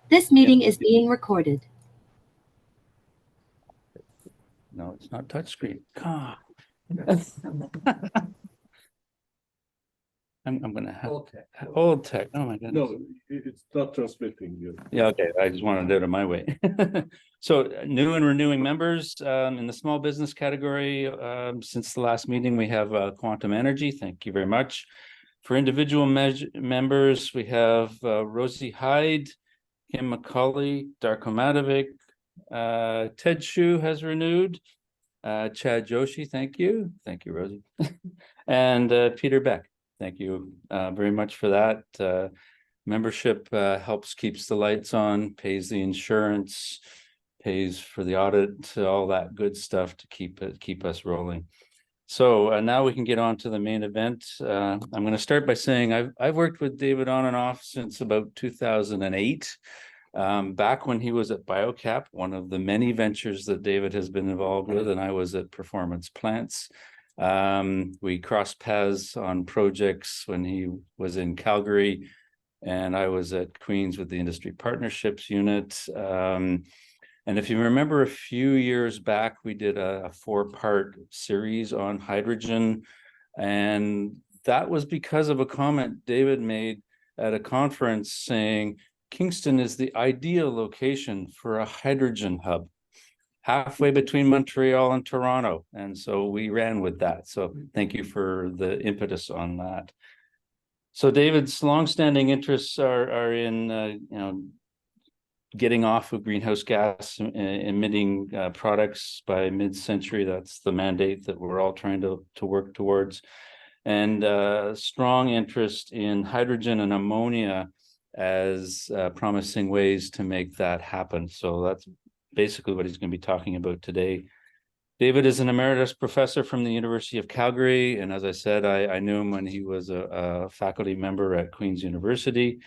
This meeting is being recorded. No, it's not touchscreen. God. I'm gonna have old tech. Oh my goodness. No, it's not transmitting you. Yeah, okay. I just wanted to do it my way. So new and renewing members in the small business category. Since the last meeting, we have Quantum Energy. Thank you very much. For individual members, we have Rosie Hyde, Kim McCauley, Darko Matovic, Ted Shu has renewed. Chad Joshi, thank you. Thank you, Rosie. And Peter Beck, thank you very much for that. Membership helps keeps the lights on, pays the insurance, pays for the audit, all that good stuff to keep us rolling. So now we can get on to the main event. I'm going to start by saying I've worked with David on and off since about 2008. Back when he was at BioCap, one of the many ventures that David has been involved with, and I was at Performance Plants. We crossed paths on projects when he was in Calgary, and I was at Queens with the Industry Partnerships Unit. And if you remember a few years back, we did a 4-part series on hydrogen, and that was because of a comment David made at a conference saying, Kingston is the ideal location for a hydrogen hub, halfway between Montreal and Toronto. And so we ran with that. So thank you for the impetus on that. So David's longstanding interests are in, getting off of greenhouse gas emitting products by mid-century. That's the mandate that we're all trying to work towards. And strong interest in hydrogen and ammonia as promising ways to make that happen. So that's basically what he's going to be talking about today. David is an emeritus professor from the University of Calgary. And as I said, I knew him when he was a faculty member at Queen's University.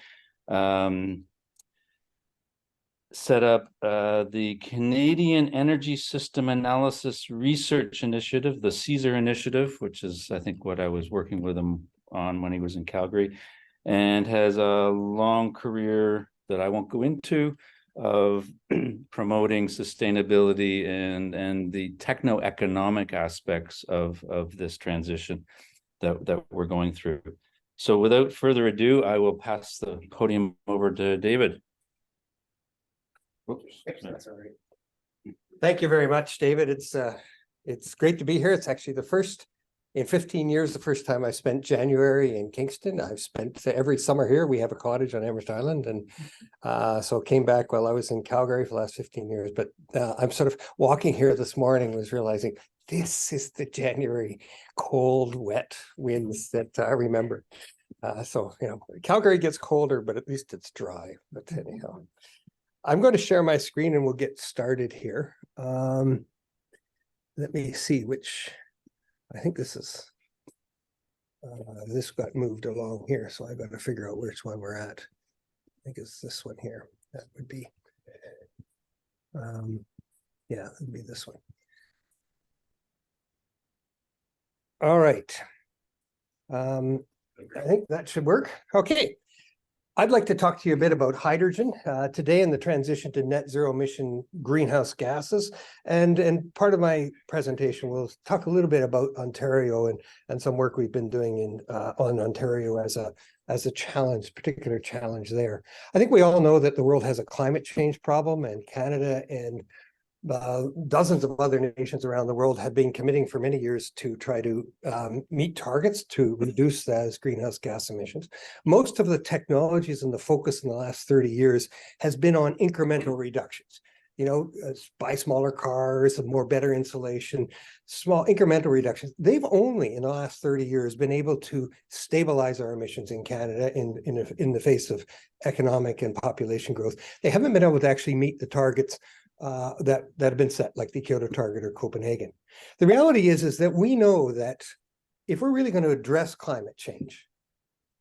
Set up the Canadian Energy System Analysis Research Initiative, the CSER initiative, which is, I think, what I was working with him on when he was in Calgary, and has a long career that I won't go into of promoting sustainability and the techno-economic aspects of this transition that we're going through. So without further ado, I will pass the podium over to David. Oops, that's all right. Thank you very much, David. It's great to be here. It's actually the first in 15 years, the first time I spent January in Kingston. I've spent every summer here. We have a cottage on Amherst Island, and so came back while I was in Calgary for the last 15 years. But I'm sort of walking here this morning, was realizing this is the January cold, wet winds that I remember. So, Calgary gets colder, but at least it's dry. But anyhow. I'm going to share my screen and we'll get started here. Let me see which, I think this is, this got moved along here, so I got to figure out which one we're at. I think it's this one here. That would be, yeah, it'd be this one. All right. I think that should work. Okay. I'd like to talk to you a bit about hydrogen today and the transition to net zero emission greenhouse gases. And part of my presentation will talk a little bit about Ontario and some work we've been doing on Ontario as a challenge, particular challenge there. I think we all know that the world has a climate change problem, and Canada and dozens of other nations around the world have been committing for many years to try to meet targets to reduce those greenhouse gas emissions. Most of the technologies and the focus in the last 30 years has been on incremental reductions. Buy smaller cars, more better insulation, small incremental reductions. They've only in the last 30 years been able to stabilize our emissions in Canada in the face of economic and population growth. They haven't been able to actually meet the targets that have been set, like the Kyoto target or Copenhagen. The reality is that we know that if we're really going to address climate change,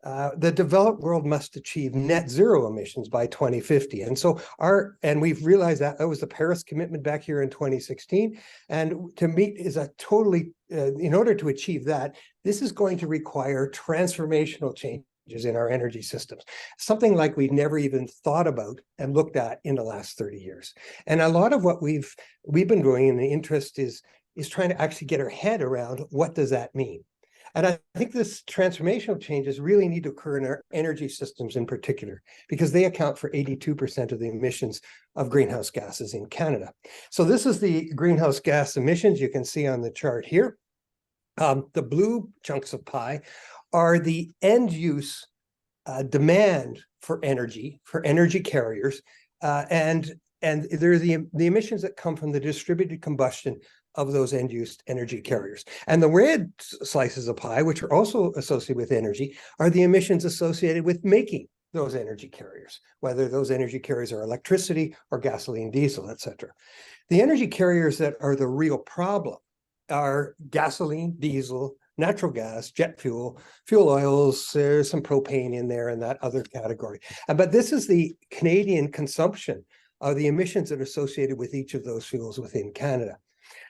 the developed world must achieve net zero emissions by 2050. And so we've realized that was the Paris commitment back here in 2016. And to meet is a totally, in order to achieve that, this is going to require transformational change in our energy systems, something like we've never even thought about and looked at in the last 30 years. And a lot of what we've been doing in the interest is trying to actually get our head around what does that mean. And I think this transformational changes really need to occur in our energy systems in particular, because they account for 82% of the emissions of greenhouse gases in Canada. So this is the greenhouse gas emissions you can see on the chart here. The blue chunks of pie are the end use demand for energy carriers, and they're the emissions that come from the distributed combustion of those end-use energy carriers. And the red slices of pie, which are also associated with energy, are the emissions associated with making those energy carriers, whether those energy carriers are electricity or gasoline, diesel, etc. The energy carriers that are the real problem are gasoline, diesel, natural gas, jet fuel, fuel oils, there's some propane in there in that other category. But this is the Canadian consumption of the emissions that are associated with each of those fuels within Canada.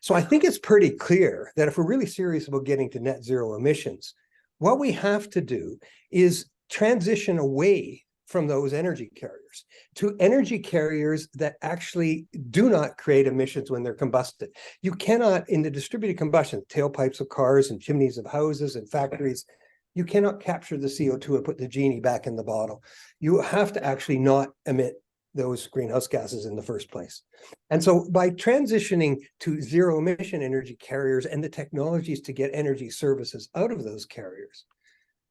So I think it's pretty clear that if we're really serious about getting to net zero emissions, what we have to do is transition away from those energy carriers to energy carriers that actually do not create emissions when they're combusted. You cannot, in the distributed combustion, tailpipes of cars and chimneys of houses and factories, you cannot capture the CO2 and put the genie back in the bottle. You have to actually not emit those greenhouse gases in the first place. And so by transitioning to zero emission energy carriers and the technologies to get energy services out of those carriers,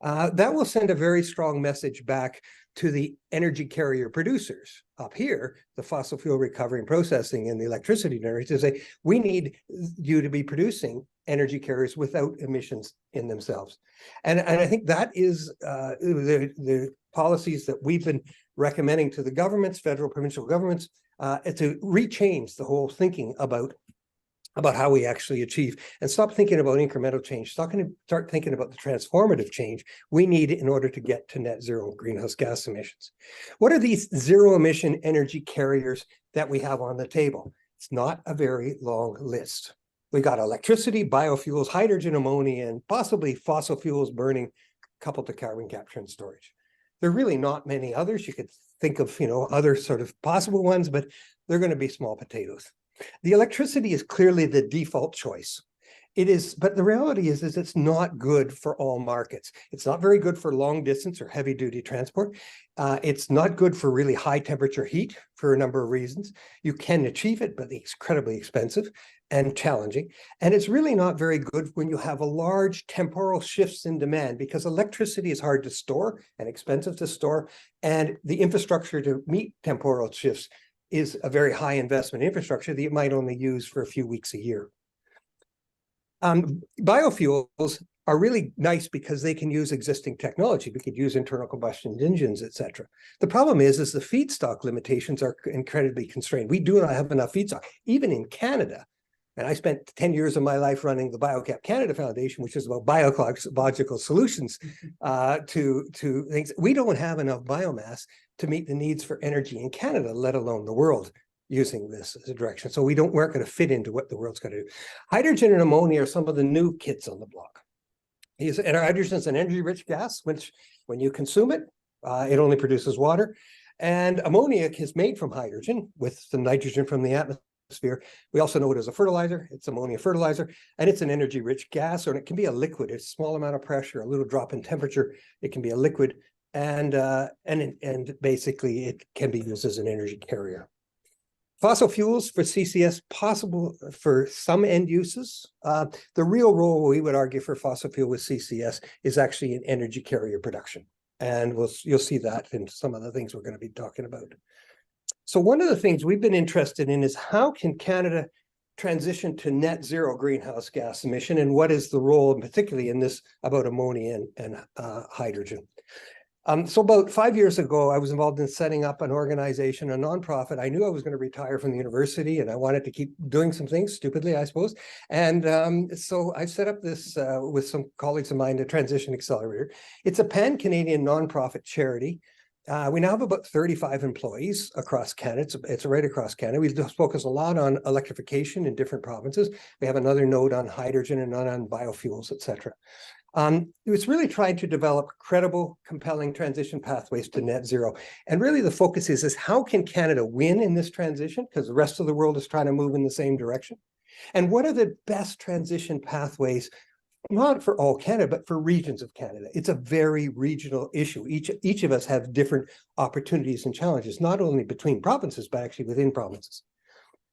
that will send a very strong message back to the energy carrier producers up here, the fossil fuel recovery and processing and the electricity generators, to say, we need you to be producing energy carriers without emissions in themselves. And I think that is the policies that we've been recommending to the governments, federal, provincial governments, to rechange the whole thinking about how we actually achieve, and stop thinking about incremental change, start thinking about the transformative change we need in order to get to net zero greenhouse gas emissions. What are these zero emission energy carriers that we have on the table? It's not a very long list. We got electricity, biofuels, hydrogen, ammonia, and possibly fossil fuels burning, coupled to carbon capture and storage. There are really not many others. You could think of, other sort of possible ones, but they're going to be small potatoes. The electricity is clearly the default choice. It is, but the reality is it's not good for all markets. It's not very good for long distance or heavy duty transport. It's not good for really high temperature heat for a number of reasons. You can achieve it, but it's incredibly expensive and challenging. And it's really not very good when you have a large temporal shifts in demand, because electricity is hard to store and expensive to store. And the infrastructure to meet temporal shifts is a very high investment infrastructure that you might only use for a few weeks a year. Biofuels are really nice because they can use existing technology. We could use internal combustion engines, etc. The problem is the feedstock limitations are incredibly constrained. We do not have enough feedstock, even in Canada. And I spent 10 years of my life running the BioCap Canada Foundation, which is about biological solutions to things. We don't have enough biomass to meet the needs for energy in Canada, let alone the world, using this as a direction. So we're not going to fit into what the world's going to do. Hydrogen and ammonia are some of the new kids on the block. And hydrogen is an energy-rich gas, which when you consume it, it only produces water. And ammonia is made from hydrogen with the nitrogen from the atmosphere. We also know it as a fertilizer. It's ammonia fertilizer, and it's an energy-rich gas, or it can be a liquid. It's a small amount of pressure, a little drop in temperature. It can be a liquid, and basically it can be used as an energy carrier. Fossil fuels for CCS, possible for some end uses. The real role we would argue for fossil fuel with CCS is actually in energy carrier production. And you'll see that in some of the things we're going to be talking about. So one of the things we've been interested in is how can Canada transition to net zero greenhouse gas emission, and what is the role, particularly in this, about ammonia and hydrogen. So about 5 years ago, I was involved in setting up an organization, a nonprofit. I knew I was going to retire from the university and I wanted to keep doing some things, stupidly, I suppose. And so I set up this with some colleagues of mine, the Transition Accelerator. It's a pan-Canadian nonprofit charity. We now have about 35 employees across Canada. It's right across Canada. We focus a lot on electrification in different provinces. We have another node on hydrogen and none on biofuels, etc. It was really trying to develop credible, compelling transition pathways to net zero. And really the focus is how can Canada win in this transition? Because the rest of the world is trying to move in the same direction. And what are the best transition pathways, not for all Canada, but for regions of Canada? It's a very regional issue. Each of us have different opportunities and challenges, not only between provinces, but actually within provinces.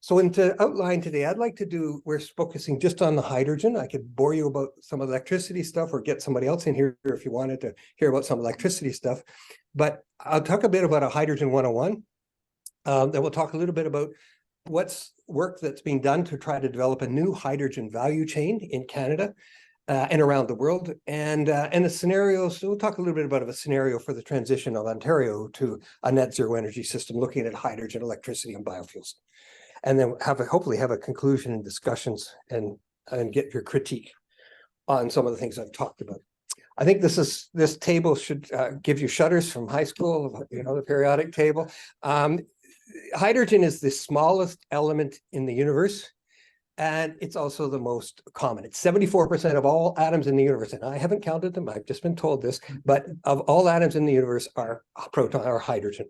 So to outline today, I'd like to we're focusing just on the hydrogen. I could bore you about some electricity stuff or get somebody else in here if you wanted to hear about some electricity stuff. But I'll talk a bit about a hydrogen 101. Then we'll talk a little bit about what's work that's being done to try to develop a new hydrogen value chain in Canada and around the world. And the scenarios, so we'll talk a little bit about a scenario for the transition of Ontario to a net zero energy system, looking at hydrogen, electricity, and biofuels. And then hopefully have a conclusion and discussions and get your critique on some of the things I've talked about. I think this table should give you shudders from high school, the periodic table. Hydrogen is the smallest element in the universe, and it's also the most common. It's 74% of all atoms in the universe, and I haven't counted them, I've just been told this, but of all atoms in the universe are hydrogen.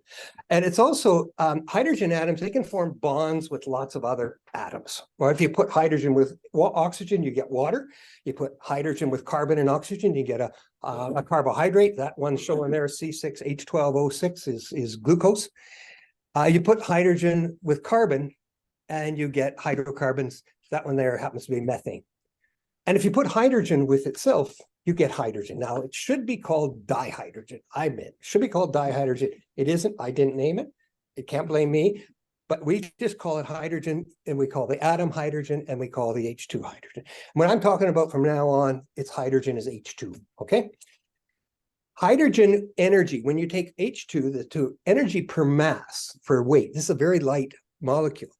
And it's also, hydrogen atoms, they can form bonds with lots of other atoms. Well, if you put hydrogen with oxygen, you get water. You put hydrogen with carbon and oxygen, you get a carbohydrate. That one showing there, C6H12O6 is glucose. You put hydrogen with carbon, and you get hydrocarbons. That one there happens to be methane. And if you put hydrogen with itself, you get hydrogen. Now, it should be called dihydrogen. I admit, it should be called dihydrogen. It isn't. I didn't name it. It can't blame me. But we just call it hydrogen, and we call the atom hydrogen, and we call the H2 hydrogen. When I'm talking about from now on, it's hydrogen is H2, okay? Hydrogen energy, when you take H2, the energy per mass for weight, this is a very light molecule.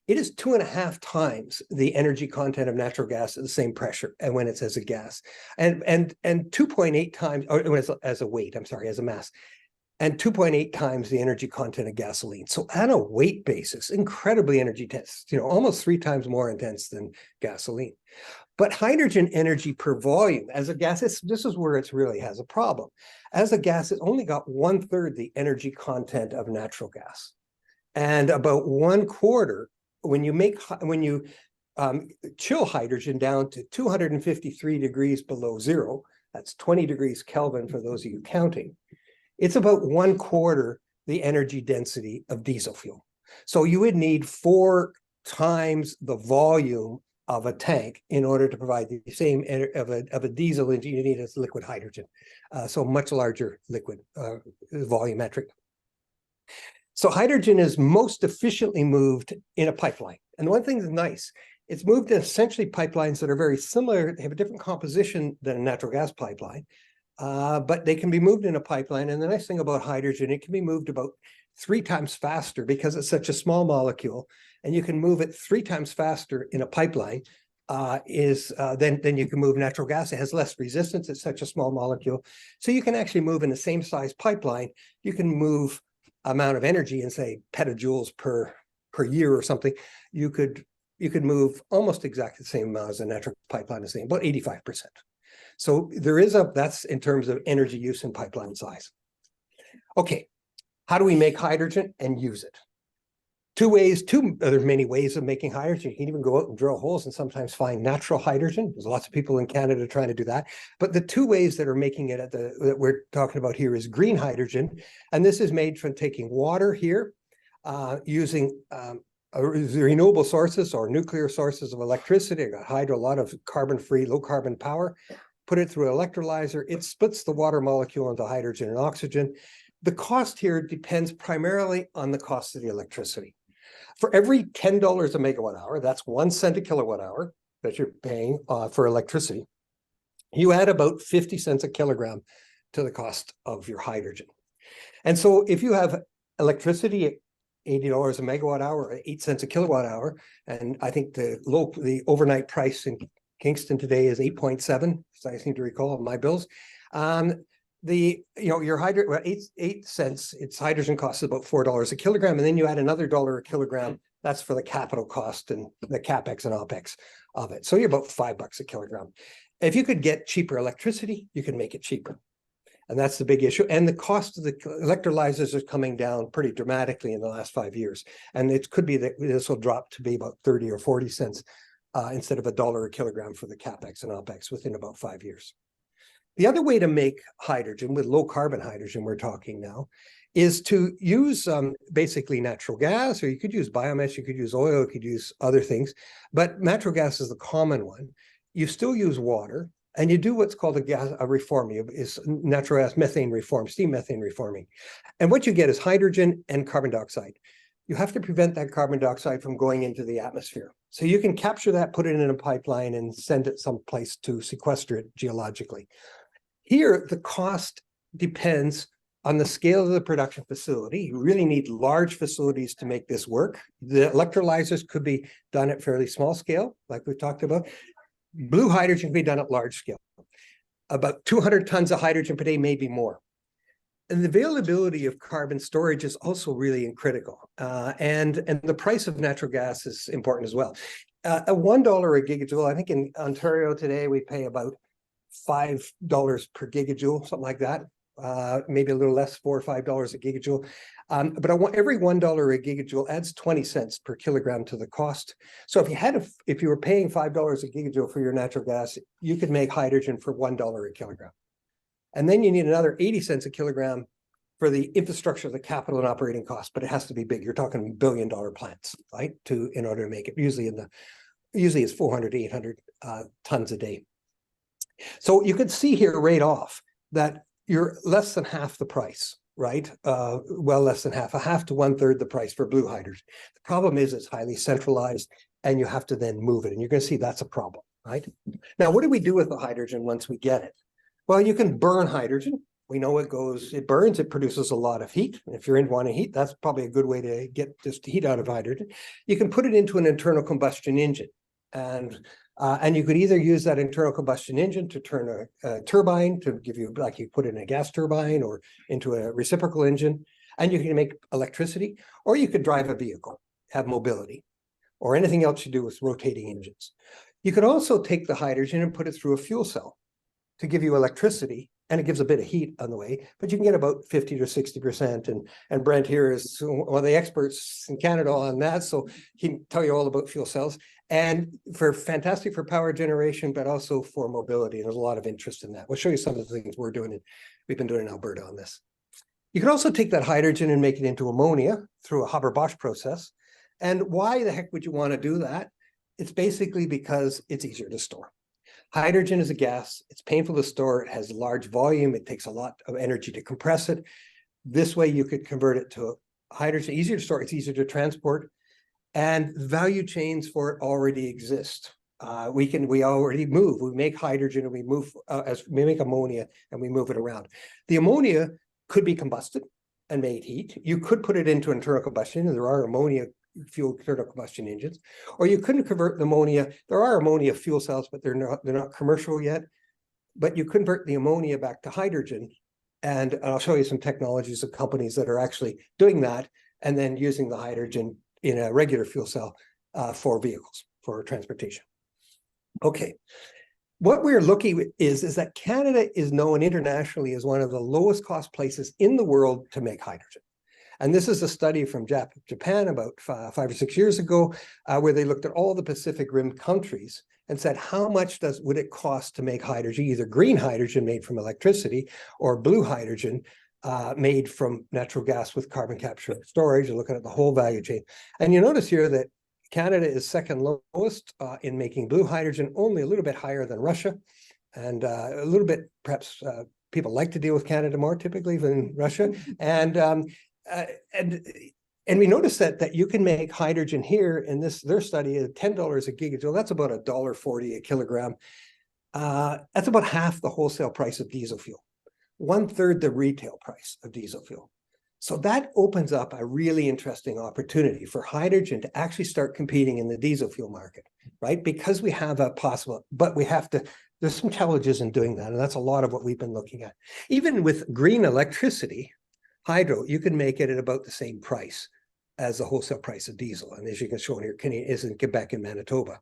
It is 2.5 times the energy content of natural gas at the same pressure, and when it's as a gas, and 2.8 times, or as a weight, I'm sorry, as a mass, and 2.8 times the energy content of gasoline. So on a weight basis, incredibly energy dense, almost 3 times more intense than gasoline. But hydrogen energy per volume as a gas, this is where it really has a problem. As a gas, it only got 1/3 the energy content of natural gas, and about 1/4 when you chill hydrogen down to 253 degrees below zero. That's 20 degrees Kelvin for those of you counting. It's about 1/4 the energy density of diesel fuel. So you would need 4 times the volume of a tank in order to provide the same of a diesel engine. You need as liquid hydrogen, so much larger liquid volumetric. So hydrogen is most efficiently moved in a pipeline. And one thing that's nice, it's moved in essentially pipelines that are very similar. They have a different composition than a natural gas pipeline, but they can be moved in a pipeline. And the nice thing about hydrogen, it can be moved about 3 times faster because it's such a small molecule, and you can move it 3 times faster in a pipeline than you can move natural gas. It has less resistance. It's such a small molecule. So you can actually move in the same size pipeline. You can move amount of energy in, say, petajoules per year or something. You could move almost exactly the same amount as a natural pipeline is saying, about 85%. So that's in terms of energy use and pipeline size. Okay, how do we make hydrogen and use it? There's many ways of making hydrogen. You can even go out and drill holes and sometimes find natural hydrogen. There's lots of people in Canada trying to do that. But the 2 ways that are making it that we're talking about here is green hydrogen. And this is made from taking water here, using renewable sources or nuclear sources of electricity. I got hydro, a lot of carbon-free, low-carbon power. Put it through an electrolyzer. It splits the water molecule into hydrogen and oxygen. The cost here depends primarily on the cost of the electricity. For every $10 a megawatt hour, that's 1 cent a kilowatt hour that you're paying for electricity, you add about 50 cents a kilogram to the cost of your hydrogen. And so if you have electricity at $80 a megawatt hour, or 8 cents a kilowatt hour, and I think the overnight price in Kingston today is 8.7, as I seem to recall on my bills. Your hydrogen, well, 8 cents, its hydrogen costs about $4 a kilogram, and then you add another $1 a kilogram. That's for the capital cost and the capex and opex of it. So you're about $5 a kilogram. If you could get cheaper electricity, you can make it cheaper. And that's the big issue. And the cost of the electrolyzers is coming down pretty dramatically in the last 5 years. And it could be that this will drop to be about 30 or 40 cents instead of $1 a kilogram for the CapEx and OpEx within about 5 years. The other way to make hydrogen, with low carbon hydrogen we're talking now, is to use basically natural gas, or you could use biomass, you could use oil, you could use other things. But natural gas is the common one. You still use water, and you do what's called a reforming, is natural gas methane reform, steam methane reforming. And what you get is hydrogen and carbon dioxide. You have to prevent that carbon dioxide from going into the atmosphere. So you can capture that, put it in a pipeline, and send it someplace to sequester it geologically. Here, the cost depends on the scale of the production facility. You really need large facilities to make this work. The electrolyzers could be done at fairly small scale, like we've talked about. Blue hydrogen can be done at large scale. About 200 tons of hydrogen per day, maybe more. And the availability of carbon storage is also really critical. And the price of natural gas is important as well. At $1 a gigajoule, I think in Ontario today, we pay about $5 per gigajoule, something like that. Maybe a little less, $4 or $5 a gigajoule. But every $1 a gigajoule adds 20 cents per kilogram to the cost. So if you were paying $5 a gigajoule for your natural gas, you could make hydrogen for $1 a kilogram. And then you need another 80 cents a kilogram for the infrastructure, the capital and operating costs, but it has to be big. You're talking billion-dollar plants, right? In order to make it. Usually it's 400 to 800 tons a day. So you could see here right off that you're less than half the price, right? Well, less than half, a half to 1/3 the price for blue hydrogen. The problem is it's highly centralized and you have to then move it. And you're going to see that's a problem, right? Now, what do we do with the hydrogen once we get it? Well, you can burn hydrogen. We know it burns, it produces a lot of heat. And if you're in wanting heat, that's probably a good way to get just heat out of hydrogen. You can put it into an internal combustion engine. And you could either use that internal combustion engine to turn a turbine to give you, like you put in a gas turbine, or into a reciprocal engine, and you can make electricity, or you could drive a vehicle, have mobility, or anything else you do with rotating engines. You could also take the hydrogen and put it through a fuel cell to give you electricity, and it gives a bit of heat on the way, but you can get about 50 to 60%. And Brent here is one of the experts in Canada on that, so he can tell you all about fuel cells. And fantastic for power generation, but also for mobility. And there's a lot of interest in that. We'll show you some of the things we've been doing in Alberta on this. You can also take that hydrogen and make it into ammonia through a Haber-Bosch process. And why the heck would you want to do that? It's basically because it's easier to store. Hydrogen is a gas. It's painful to store. It has large volume. It takes a lot of energy to compress it. This way you could convert it to hydrogen, easier to store. It's easier to transport. And value chains for it already exist. We already move. We make hydrogen and we make ammonia and we move it around. The ammonia could be combusted and made heat. You could put it into internal combustion, and there are ammonia fuel internal combustion engines, or you couldn't convert the ammonia. There are ammonia fuel cells, but they're not commercial yet. But you convert the ammonia back to hydrogen, and I'll show you some technologies of companies that are actually doing that, and then using the hydrogen in a regular fuel cell for vehicles, for transportation. Okay, what we're looking at is that Canada is known internationally as one of the lowest cost places in the world to make hydrogen. And this is a study from Japan about 5 or 6 years ago, where they looked at all the Pacific Rim countries and said, how much would it cost to make hydrogen, either green hydrogen made from electricity or blue hydrogen made from natural gas with carbon capture and storage. You're looking at the whole value chain. And you notice here that Canada is second lowest in making blue hydrogen, only a little bit higher than Russia. And a little bit, perhaps people like to deal with Canada more typically than Russia. And we noticed that you can make hydrogen here in their study at $10 a gigajoule. That's about $1.40 a kilogram. That's about half the wholesale price of diesel fuel, 1/3 the retail price of diesel fuel. So that opens up a really interesting opportunity for hydrogen to actually start competing in the diesel fuel market, right? Because we have but there's some challenges in doing that. And that's a lot of what we've been looking at. Even with green electricity, hydro, you can make it at about the same price as the wholesale price of diesel. And as you can show here, is in Quebec and Manitoba.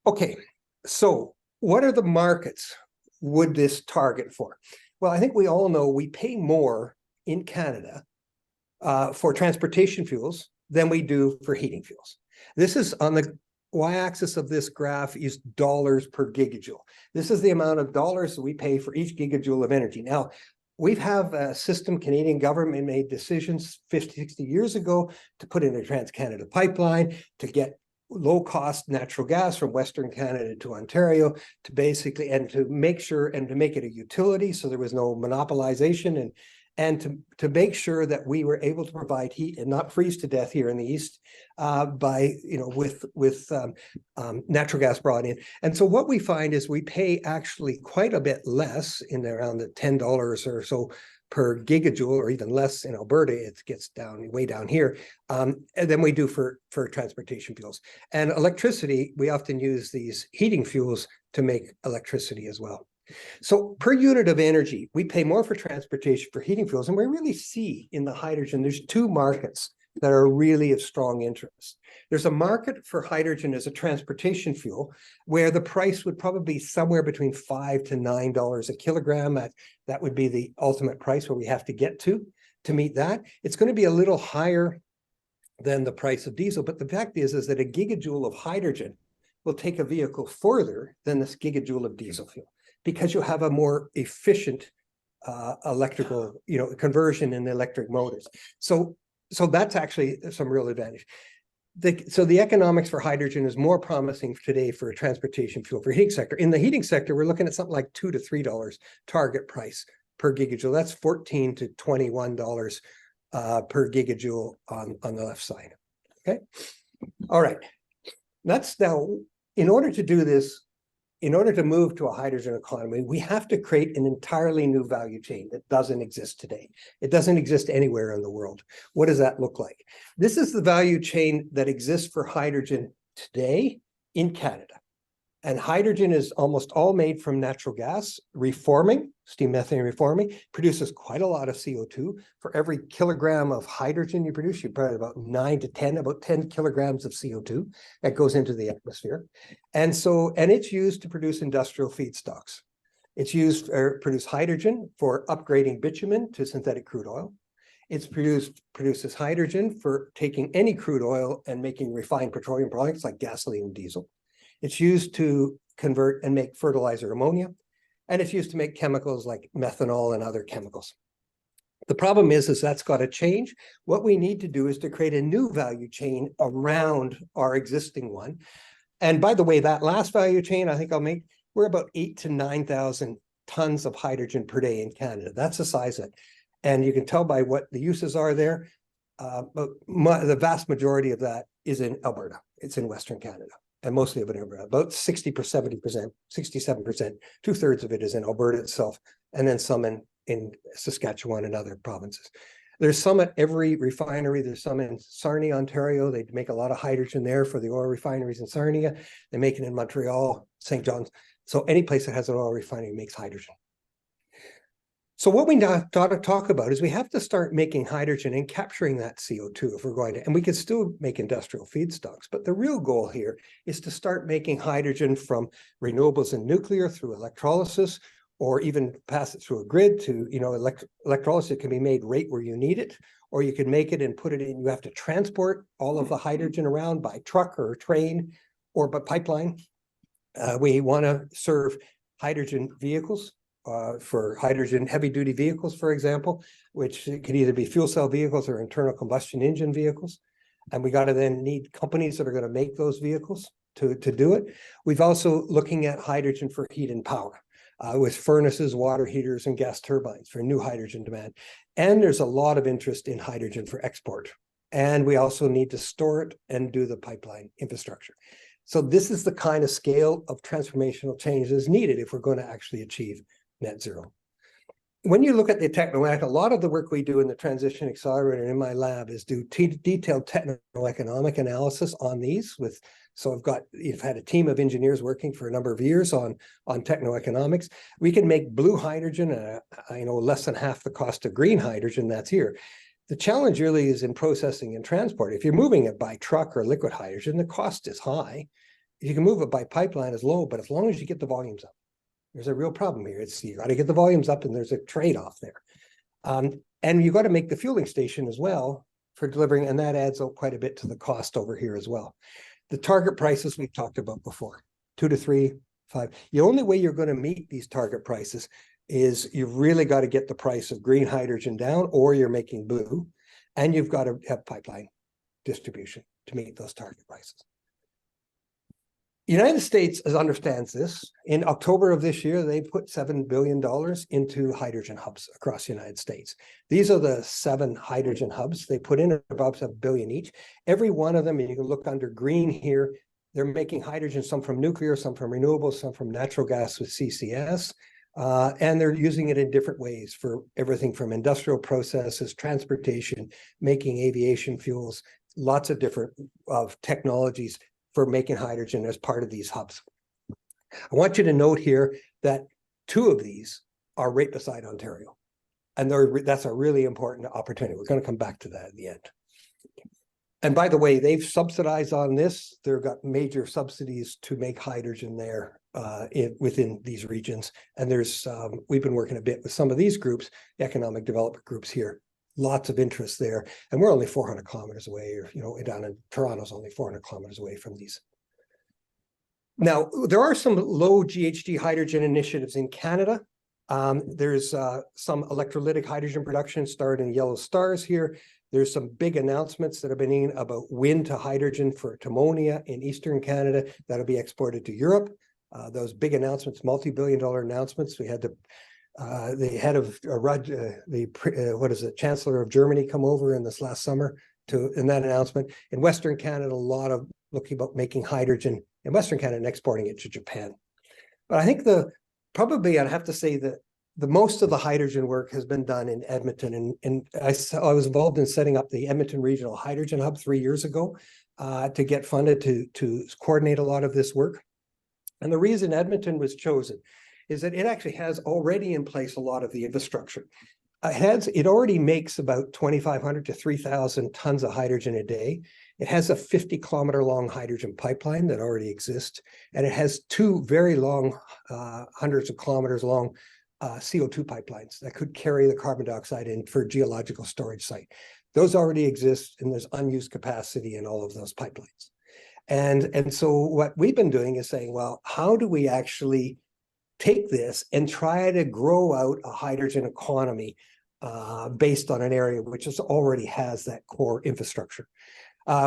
Okay, so what are the markets would this target for? Well, I think we all know we pay more in Canada for transportation fuels than we do for heating fuels. This is on the y-axis of this graph is dollars per gigajoule. This is the amount of dollars that we pay for each gigajoule of energy. Now, we have a system, Canadian government made decisions 50, 60 years ago to put in a Trans-Canada pipeline to get low-cost natural gas from Western Canada to Ontario to basically, and to make sure, and to make it a utility so there was no monopolization, and to make sure that we were able to provide heat and not freeze to death here in the East by, with natural gas brought in. And so what we find is we pay actually quite a bit less, in around the $10 or so per gigajoule, or even less in Alberta. It gets down way down here, and than we do for transportation fuels. And electricity, we often use these heating fuels to make electricity as well. So per unit of energy, we pay more for transportation for heating fuels. And we really see in the hydrogen, there's two markets that are really of strong interest. There's a market for hydrogen as a transportation fuel, where the price would probably be somewhere between $5 to $9 a kilogram. That would be the ultimate price where we have to get to meet that. It's going to be a little higher than the price of diesel. But the fact is that a gigajoule of hydrogen will take a vehicle further than this gigajoule of diesel fuel, because you have a more efficient electrical, conversion in the electric motors. So that's actually some real advantage. So the economics for hydrogen is more promising today for a transportation fuel for heating sector. In the heating sector, we're looking at something like $2 to $3 target price per gigajoule. That's $14 to $21 per gigajoule on the left side. Okay. All right. That's now, in order to do this, in order to move to a hydrogen economy, we have to create an entirely new value chain that doesn't exist today. It doesn't exist anywhere in the world. What does that look like? This is the value chain that exists for hydrogen today in Canada. And hydrogen is almost all made from natural gas reforming, steam methane reforming, produces quite a lot of CO2. For every kilogram of hydrogen you produce, you probably about 10 kilograms of CO2 that goes into the atmosphere. And it's used to produce industrial feedstocks. It's used to produce hydrogen for upgrading bitumen to synthetic crude oil. It's produces hydrogen for taking any crude oil and making refined petroleum products like gasoline and diesel. It's used to convert and make fertilizer ammonia, and it's used to make chemicals like methanol and other chemicals. The problem is that's got to change. What we need to do is to create a new value chain around our existing one. And by the way, that last value chain, I think we're about 8,000 to 9,000 tons of hydrogen per day in Canada. That's the size of it. And you can tell by what the uses are there. But the vast majority of that is in Alberta. It's in Western Canada. And mostly of it in Alberta, about 60%, 70%, 67%, 2/3 of it is in Alberta itself, and then some in Saskatchewan and other provinces. There's some at every refinery. There's some in Sarnia, Ontario. They make a lot of hydrogen there for the oil refineries in Sarnia. They make it in Montreal, St. John's. So any place that has an oil refinery makes hydrogen. So what we now talk about is we have to start making hydrogen and capturing that CO2 if we're going to, and we can still make industrial feedstocks. But the real goal here is to start making hydrogen from renewables and nuclear through electrolysis, or even pass it through a grid to, electrolysis can be made right where you need it, or you can make it and put it in. You have to transport all of the hydrogen around by truck or train or by pipeline. We want to serve hydrogen vehicles. For hydrogen heavy-duty vehicles, for example, which could either be fuel cell vehicles or internal combustion engine vehicles. And we got to then need companies that are going to make those vehicles to do it. We've also looking at hydrogen for heat and power with furnaces, water heaters, and gas turbines for new hydrogen demand. And there's a lot of interest in hydrogen for export. And we also need to store it and do the pipeline infrastructure. So this is the kind of scale of transformational change that's needed if we're going to actually achieve net zero. When you look at the a lot of the work we do in the Transition Accelerator in my lab is do detailed techno-economic analysis on these. So you've had a team of engineers working for a number of years on techno-economics. We can make blue hydrogen at less than half the cost of green hydrogen that's here. The challenge really is in processing and transport. If you're moving it by truck or liquid hydrogen, the cost is high. you can move it by pipeline as low, but as long as you get the volumes up, there's a real problem here. It's you got to get the volumes up, and there's a trade-off there. And you got to make the fueling station as well for delivering, and that adds up quite a bit to the cost over here as well. The target prices we've talked about before, 2 to 3, 5. The only way you're going to meet these target prices is you've really got to get the price of green hydrogen down, or you're making blue, and you've got to have pipeline distribution to meet those target prices. United States understands this. In October of this year, they put $7 billion into hydrogen hubs across the United States. These are the 7 hydrogen hubs. They put in about $1 billion each. Every one of them, and you can look under green here, they're making hydrogen, some from nuclear, some from renewables, some from natural gas with CCS. And they're using it in different ways for everything from industrial processes, transportation, making aviation fuels, lots of different technologies for making hydrogen as part of these hubs. I want you to note here that 2 of these are right beside Ontario. And that's a really important opportunity. We're going to come back to that at the end. And by the way, they've subsidized on this. They've got major subsidies to make hydrogen there within these regions. And we've been working a bit with some of these groups, the economic development groups here. Lots of interest there, and we're only 400 kilometers away, or down in Toronto's only 400 kilometers away from these. Now, there are some low GHG hydrogen initiatives in Canada. There's some electrolytic hydrogen production started in yellow stars here. There's some big announcements that have been in about wind to hydrogen for ammonia in Eastern Canada that'll be exported to Europe. Those big announcements, multi-billion-dollar announcements. We had the head of Chancellor of Germany come over in this last summer in that announcement. In Western Canada, a lot of looking about making hydrogen in Western Canada and exporting it to Japan. But I think probably I'd have to say that the most of the hydrogen work has been done in Edmonton. And I was involved in setting up the Edmonton Regional Hydrogen Hub 3 years ago to get funded to coordinate a lot of this work. And the reason Edmonton was chosen is that it actually has already in place a lot of the infrastructure. It already makes about 2,500 to 3,000 tons of hydrogen a day. It has a 50-kilometer long hydrogen pipeline that already exists, and it has 2 very long, hundreds of kilometers long CO2 pipelines that could carry the carbon dioxide in for geological storage site. Those already exist, and there's unused capacity in all of those pipelines. And so what we've been doing is saying, well, how do we actually take this and try to grow out a hydrogen economy based on an area which already has that core infrastructure.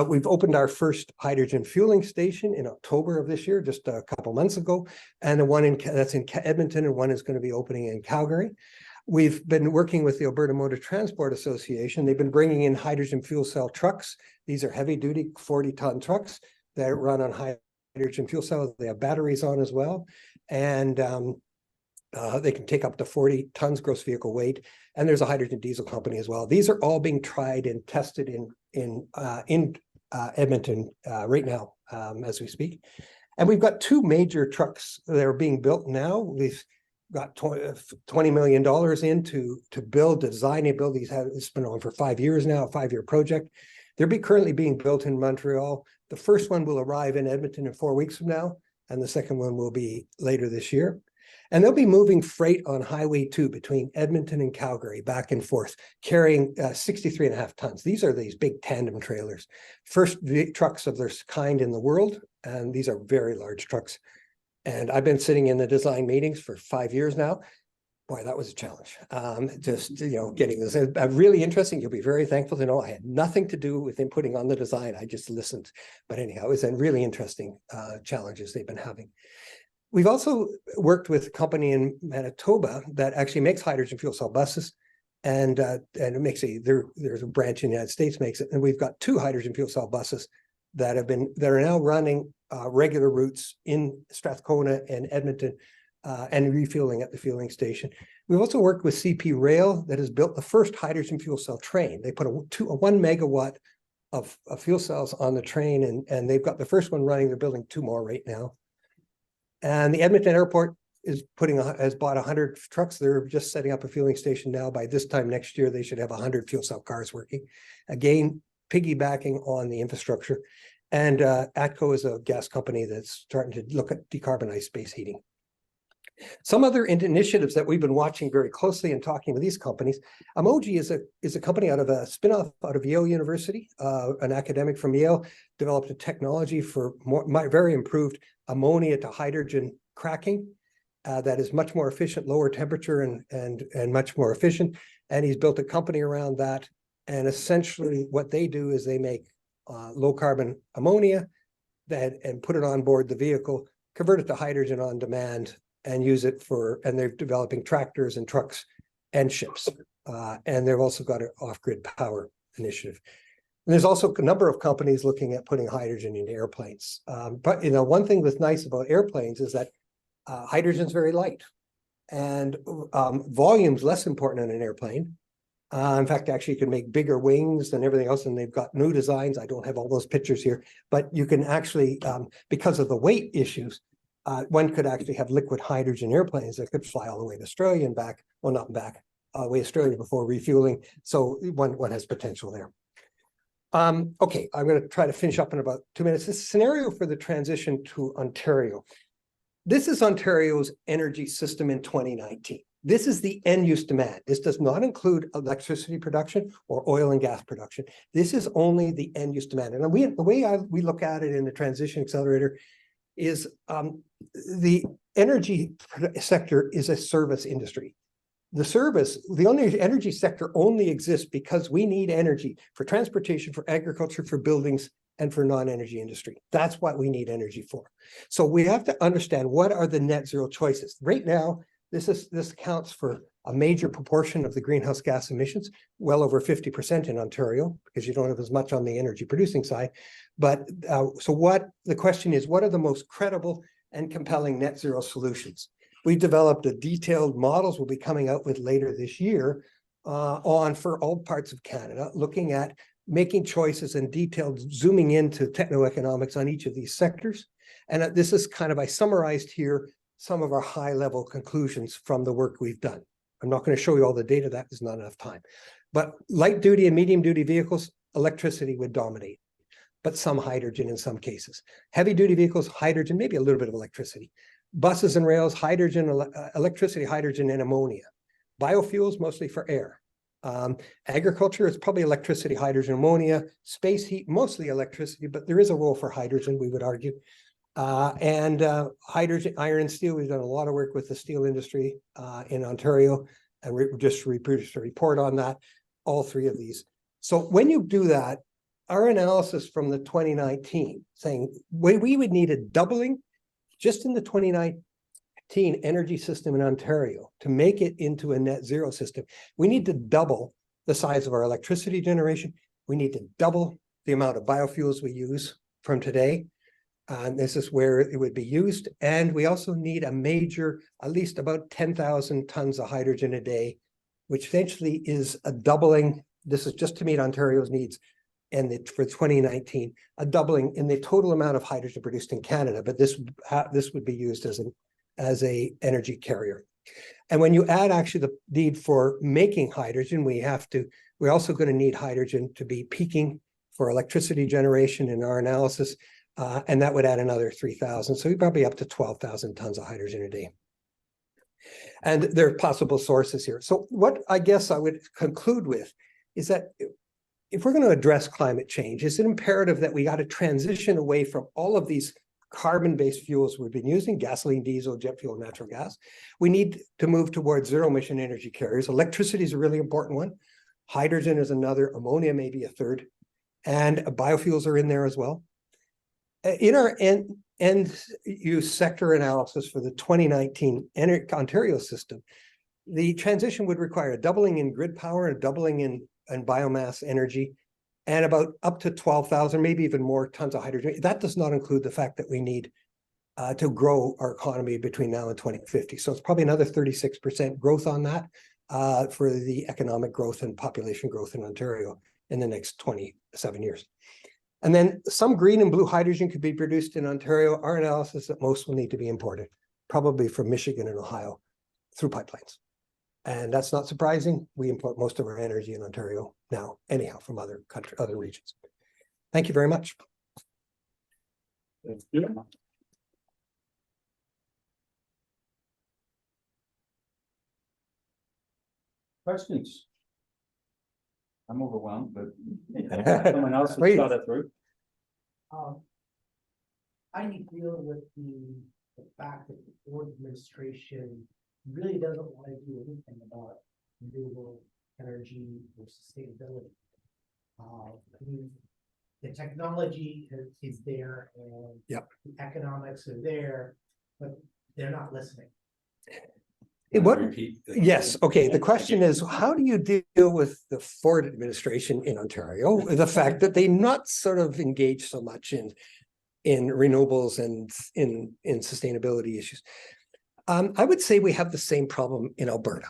We've opened our first hydrogen fueling station in October of this year, just a couple months ago, and the one that's in Edmonton, and one is going to be opening in Calgary. We've been working with the Alberta Motor Transport Association. They've been bringing in hydrogen fuel cell trucks. These are heavy-duty 40-ton trucks that run on hydrogen fuel cells. They have batteries on as well. And they can take up to 40 tons gross vehicle weight. And there's a hydrogen diesel company as well. These are all being tried and tested in Edmonton right now as we speak. And we've got 2 major trucks that are being built now. We've got $20 million in to design and build these. It's been on for 5 years now, a 5-year project. They're currently being built in Montreal. The first one will arrive in Edmonton in 4 weeks from now, and the second one will be later this year. And they'll be moving freight on Highway 2 between Edmonton and Calgary, back and forth, carrying 63.5 tons. These are these big tandem trailers. First trucks of their kind in the world, and these are very large trucks. And I've been sitting in the design meetings for 5 years now. Boy, that was a challenge. Getting this really interesting. You'll be very thankful to know I had nothing to do with inputting on the design. I just listened. But anyhow, it was a really interesting challenges they've been having. We've also worked with a company in Manitoba that actually makes hydrogen fuel cell buses, and it makes there's a branch in the United States makes it, and we've got 2 hydrogen fuel cell buses that are now running regular routes in Strathcona and Edmonton. And refueling at the fueling station. We've also worked with CP Rail that has built the first hydrogen fuel cell train. They put a 1 megawatt of fuel cells on the train, and they've got the first one running. They're building 2 more right now. And the Edmonton Airport has bought 100 trucks. They're just setting up a fueling station now. By this time next year, they should have 100 fuel cell cars working. Again, piggybacking on the infrastructure. And ATCO is a gas company that's starting to look at decarbonized space heating. Some other initiatives that we've been watching very closely and talking with these companies. Emoji is a company out of a spinoff out of Yale University. An academic from Yale developed a technology for very improved ammonia to hydrogen cracking that is much more efficient, lower temperature and much more efficient. And he's built a company around that. And essentially what they do is they make low carbon ammonia and put it on board the vehicle, convert it to hydrogen on demand, and use it and they're developing tractors and trucks and ships. And they've also got an off-grid power initiative. And there's also a number of companies looking at putting hydrogen into airplanes. But one thing that's nice about airplanes is that hydrogen is very light, and volume's less important on an airplane. In fact, actually, you can make bigger wings and everything else, and they've got new designs. I don't have all those pictures here, but you can actually, because of the weight issues, one could actually have liquid hydrogen airplanes that could fly all the way to Australia and back. Well, not back, way to Australia before refueling. So one has potential there. Okay, I'm going to try to finish up in about 2 minutes. This scenario for the transition to Ontario. This is Ontario's energy system in 2019. This is the end-use demand. This does not include electricity production or oil and gas production. This is only the end-use demand. And the way we look at it in the Transition Accelerator is the energy sector is a service industry. The only energy sector only exists because we need energy for transportation, for agriculture, for buildings, and for non-energy industry. That's what we need energy for. So we have to understand what are the net zero choices. Right now, this accounts for a major proportion of the greenhouse gas emissions, well over 50% in Ontario, because you don't have as much on the energy producing side. But the question is, what are the most credible and compelling net zero solutions? We developed a detailed models we'll be coming out with later this year for all parts of Canada, looking at making choices and detailed zooming into techno-economics on each of these sectors. And this is I summarized here some of our high level conclusions from the work we've done. I'm not going to show you all the data, that is not enough time. But light duty and medium duty vehicles, electricity would dominate, but some hydrogen in some cases. Heavy duty vehicles, hydrogen, maybe a little bit of electricity. Buses and rails, hydrogen, electricity, hydrogen, and ammonia. Biofuels, mostly for air. Agriculture is probably electricity, hydrogen, ammonia. Space heat, mostly electricity, but there is a role for hydrogen, we would argue. Hydrogen, iron and steel, we've done a lot of work with the steel industry in Ontario, and we just produced a report on that, all three of these. So when you do that, our analysis from the 2019 saying we would need a doubling just in the 2019 energy system in Ontario to make it into a net zero system. We need to double the size of our electricity generation. We need to double the amount of biofuels we use from today. And this is where it would be used. And we also need a major, at least about 10,000 tons of hydrogen a day, which essentially is a doubling. This is just to meet Ontario's needs. And for 2019, a doubling in the total amount of hydrogen produced in Canada. But this would be used as a energy carrier. And when you add actually the need for making hydrogen, we're also going to need hydrogen to be peaking for electricity generation in our analysis. And that would add another 3,000. So we're probably up to 12,000 tons of hydrogen a day. And there are possible sources here. So what I guess I would conclude with is that if we're going to address climate change, it's an imperative that we got to transition away from all of these carbon-based fuels we've been using, gasoline, diesel, jet fuel, natural gas. We need to move towards zero-emission energy carriers. Electricity is a really important one. Hydrogen is another. Ammonia may be a third. And biofuels are in there as well. In our end-use sector analysis for the 2019 Ontario system, the transition would require a doubling in grid power, a doubling in biomass energy, and about up to 12,000, maybe even more tons of hydrogen. That does not include the fact that we need to grow our economy between now and 2050. So it's probably another 36% growth on that for the economic growth and population growth in Ontario in the next 27 years. And then some green and blue hydrogen could be produced in Ontario. Our analysis that most will need to be imported, probably from Michigan and Ohio through pipelines. And that's not surprising. We import most of our energy in Ontario now, anyhow, from other regions. Thank you very much. Yeah. Questions? I'm overwhelmed, but someone else Please. has thought it through. How do you deal with the fact that the Ford administration really doesn't want to do anything about renewable energy or sustainability? I mean, the technology is there and Yep. the economics are there, but they're not listening. What? Repeat the- Yes, okay, the question is, how do you deal with the Ford administration in Ontario? The fact that they not sort of engage so much in renewables and in sustainability issues. I would say we have the same problem in Alberta.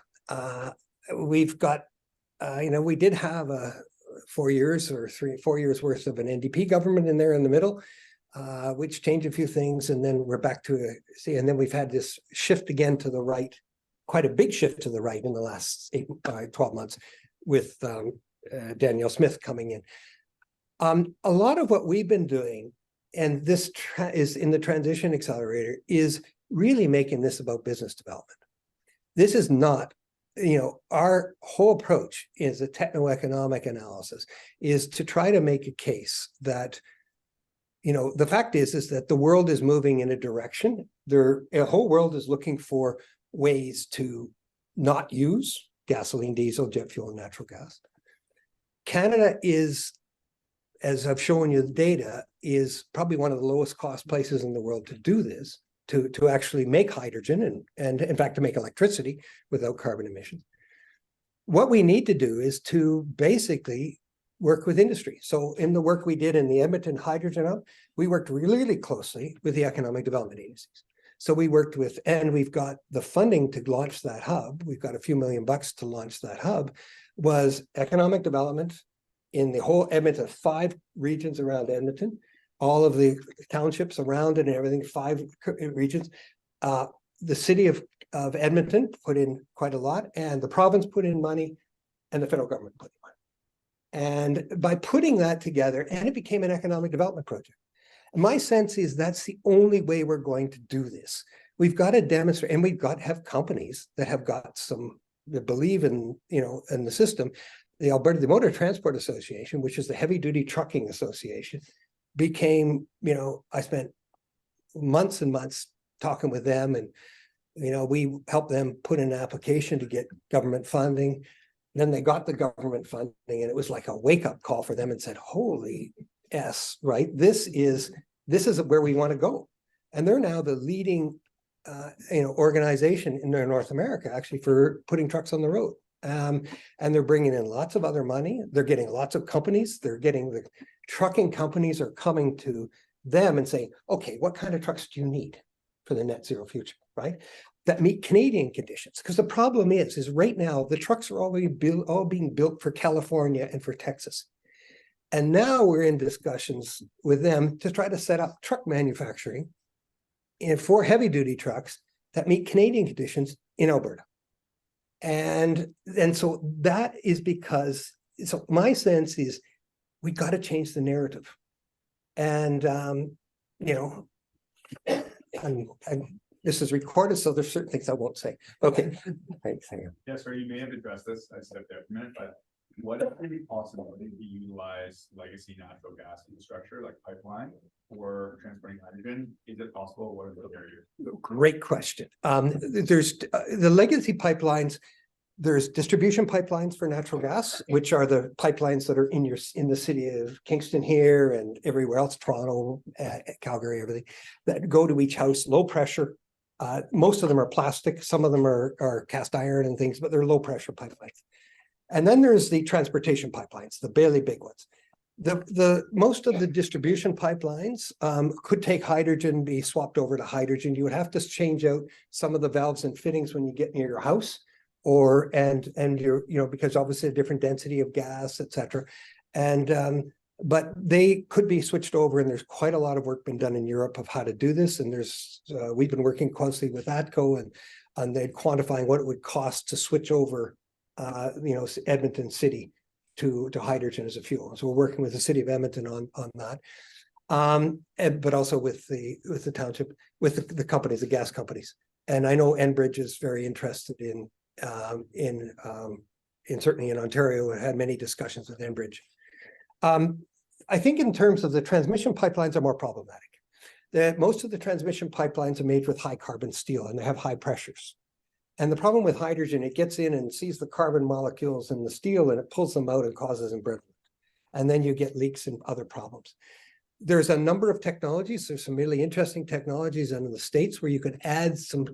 We've got, we did have 4 years or 4 years worth of an NDP government in there in the middle, which changed a few things, and then we're back to and then we've had this shift again to the right, quite a big shift to the right in the last 12 months with Danielle Smith coming in. A lot of what we've been doing, and this is in the Transition Accelerator, is really making this about business development. This is not, our whole approach is a techno-economic analysis, is to try to make a case that, the fact is that the world is moving in a direction. The whole world is looking for ways to not use gasoline, diesel, jet fuel, and natural gas. Canada is, as I've shown you the data, is probably one of the lowest cost places in the world to do this, to actually make hydrogen and in fact to make electricity without carbon emissions. What we need to do is to basically work with industry. So in the work we did in the Edmonton Hydrogen Hub, we worked really closely with the economic development agencies. So we worked with, and we've got the funding to launch that hub. We've got a few $million to launch that hub, was economic development in the whole Edmonton, 5 regions around Edmonton, all of the townships around it and everything, 5 regions. The city of Edmonton put in quite a lot, and the province put in money, and the federal government put in money. And by putting that together, and it became an economic development project. My sense is that's the only way we're going to do this. We've got to demonstrate, and we've got to have companies that have got some, that believe in, in the system. The Alberta, the Motor Transport Association, which is the heavy duty trucking association, became, I spent months and months talking with them, and, we helped them put in an application to get government funding. Then they got the government funding, and it was like a wake-up call for them, and said, holy S, right? This is where we want to go. And they're now the leading, organization in North America, actually, for putting trucks on the road. And they're bringing in lots of other money. They're getting lots of companies. They're getting the trucking companies are coming to them and saying, okay, what kind of trucks do you need for the net zero future, right? That meet Canadian conditions. Because the problem is right now, the trucks are all being built for California and for Texas. And now we're in discussions with them to try to set up truck manufacturing for heavy duty trucks that meet Canadian conditions in Alberta. And so that is because, so my sense is we got to change the narrative. And, this is recorded, so there's certain things I won't say. Okay. Thanks. Yeah, sir, you may have addressed this. I stepped there for a minute, but what if it be possible to utilize legacy natural gas infrastructure like pipeline for transporting hydrogen? Is it possible? What are the barriers? Great question. There's the legacy pipelines. There's distribution pipelines for natural gas, which are the pipelines that are in the city of Kingston here and everywhere else, Toronto, Calgary, everything, that go to each house, low pressure. Most of them are plastic. Some of them are cast iron and things, but they're low pressure pipelines. And then there's the transportation pipelines, the really big ones. The most of the distribution pipelines could take hydrogen, be swapped over to hydrogen. You would have to change out some of the valves and fittings when you get near your house, and you're, because obviously a different density of gas, etc. And but they could be switched over, and there's quite a lot of work been done in Europe of how to do this. And there's we've been working closely with ATCO and they're quantifying what it would cost to switch over, Edmonton City to hydrogen as a fuel. So we're working with the city of Edmonton on that. But also with the township, with the companies, the gas companies. And I know Enbridge is very interested in certainly in Ontario, I had many discussions with Enbridge. I think in terms of the transmission pipelines are more problematic. That most of the transmission pipelines are made with high carbon steel and they have high pressures. And the problem with hydrogen, it gets in and sees the carbon molecules in the steel and it pulls them out and causes embrittlement. And then you get leaks and other problems. There's a number of technologies. There's some really interesting technologies in the States where you could add some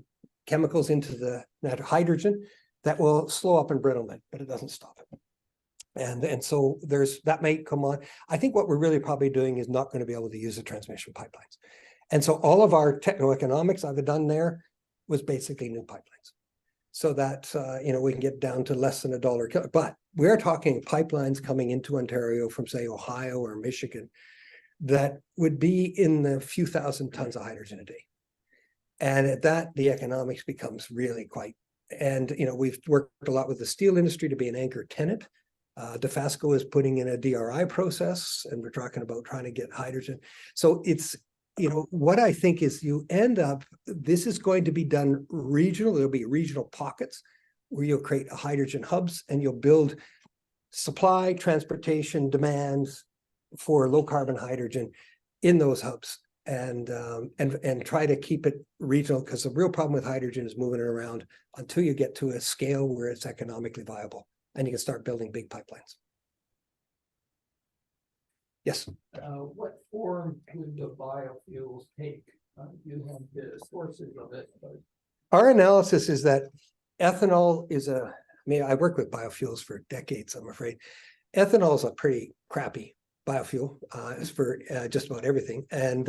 chemicals into that hydrogen that will slow up embrittlement, but it doesn't stop it. And so that may come on. I think what we're really probably doing is not going to be able to use the transmission pipelines. And so all of our techno-economics I've done there was basically new pipelines. So that, we can get down to less than $1. But we're talking pipelines coming into Ontario from, say, Ohio or Michigan that would be in the few thousand tons of hydrogen a day. And at that, the economics becomes really quite, and, we've worked a lot with the steel industry to be an anchor tenant. Dofasco is putting in a DRI process, and we're talking about trying to get hydrogen. So it's, what I think is you end up, this is going to be done regional. There'll be regional pockets where you'll create hydrogen hubs and you'll build supply, transportation, demands for low carbon hydrogen in those hubs and try to keep it regional, because the real problem with hydrogen is moving it around until you get to a scale where it's economically viable and you can start building big pipelines. Yes. What form could the biofuels take? You have the sources of it, but Our analysis is that ethanol is I worked with biofuels for decades, I'm afraid. Ethanol is a pretty crappy biofuel. It's for just about everything. And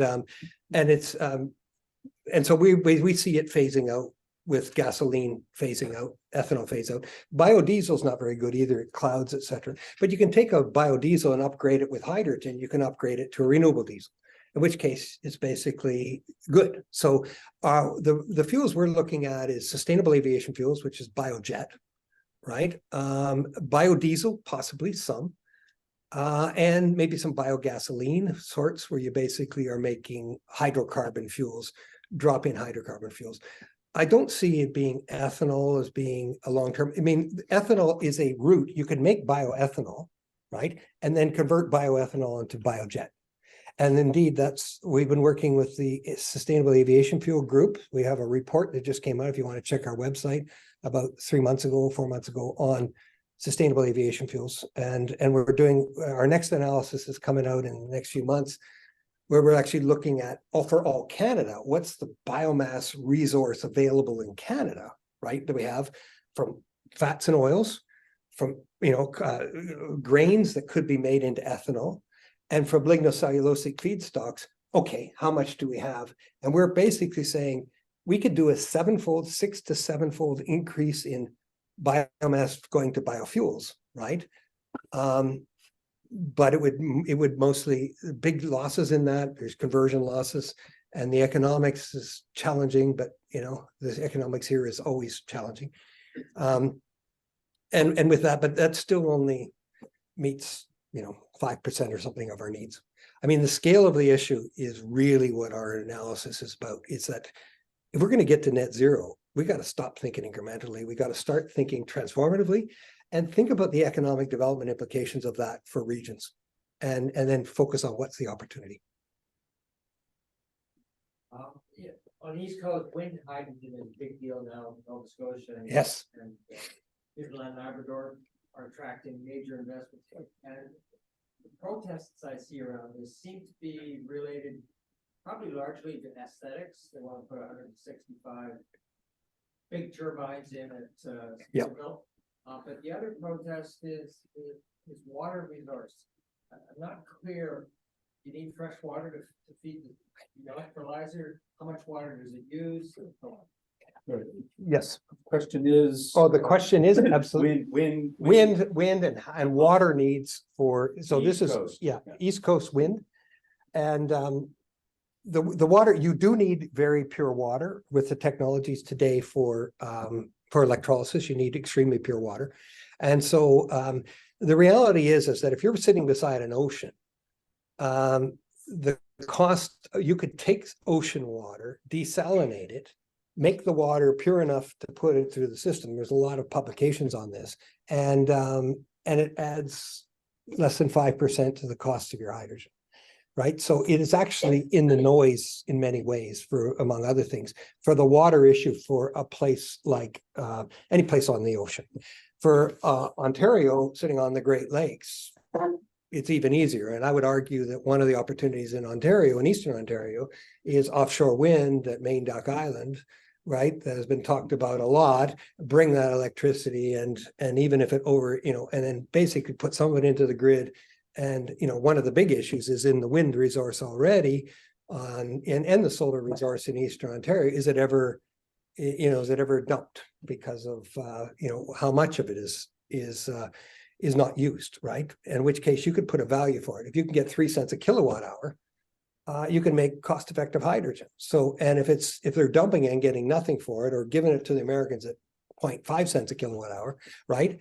so we see it phasing out with gasoline phasing out, ethanol phase out. Biodiesel is not very good either, it clouds, etc. But you can take a biodiesel and upgrade it with hydrogen. You can upgrade it to a renewable diesel, in which case it's basically good. So the fuels we're looking at is sustainable aviation fuels, which is biojet, right? Biodiesel, possibly some, and maybe some biogasoline sorts where you basically are making hydrocarbon fuels, drop-in hydrocarbon fuels. I don't see it being ethanol as being a long-term. I mean, ethanol is a route. You can make bioethanol, right? And then convert bioethanol into biojet. And indeed, we've been working with the Sustainable Aviation Fuel Group. We have a report that just came out, if you want to check our website, about 4 months ago, on sustainable aviation fuels. And we're doing, our next analysis is coming out in the next few months, where we're actually looking at, for all Canada, what's the biomass resource available in Canada, right? That we have from fats and oils, from, grains that could be made into ethanol, and from lignocellulosic feedstocks. Okay, how much do we have? And we're basically saying we could do a 6 to 7-fold increase in biomass going to biofuels, right? But it would mostly, big losses in that. There's conversion losses, and the economics is challenging, but the economics here is always challenging. And with that, but that still only meets 5% or something of our needs. I mean, the scale of the issue is really what our analysis is about, is that if we're going to get to net zero, we got to stop thinking incrementally. We got to start thinking transformatively and think about the economic development implications of that for regions, and then focus on what's the opportunity. on the East Coast, wind hydrogen is a big deal now in Nova Scotia. Yes. And Newfoundland and Labrador are attracting major investments. And the protests I see around this seem to be related probably largely to aesthetics. They want to put 165 big turbines in at Yep. Seville. But the other protest is water resource. I'm not clear. You need fresh water to feed the electrolyzer. How much water does it use? Yes. Question is. Oh, the question is absolutely wind and water needs for, so this is, East Coast wind. And the water, you do need very pure water with the technologies today for electrolysis. You need extremely pure water. And so the reality is that if you're sitting beside an ocean, the cost, you could take ocean water, desalinate it, make the water pure enough to put it through the system. There's a lot of publications on this, and it adds less than 5% to the cost of your hydrogen, right? So it is actually in the noise in many ways, for among other things, for the water issue for a place like any place on the ocean. For Ontario, sitting on the Great Lakes, it's even easier. And I would argue that one of the opportunities in Ontario, in Eastern Ontario, is offshore wind at Main Duck Island, right? That has been talked about a lot. Bring that electricity, and even if it and then basically put some of it into the grid. And one of the big issues is in the wind resource already, and the solar resource in Eastern Ontario. Is it ever dumped because of how much of it is not used, right? In which case you could put a value for it. If you can get 3 cents a kilowatt hour, you can make cost-effective hydrogen. So, and if they're dumping it and getting nothing for it, or giving it to the Americans at 0.5 cents a kilowatt hour, right?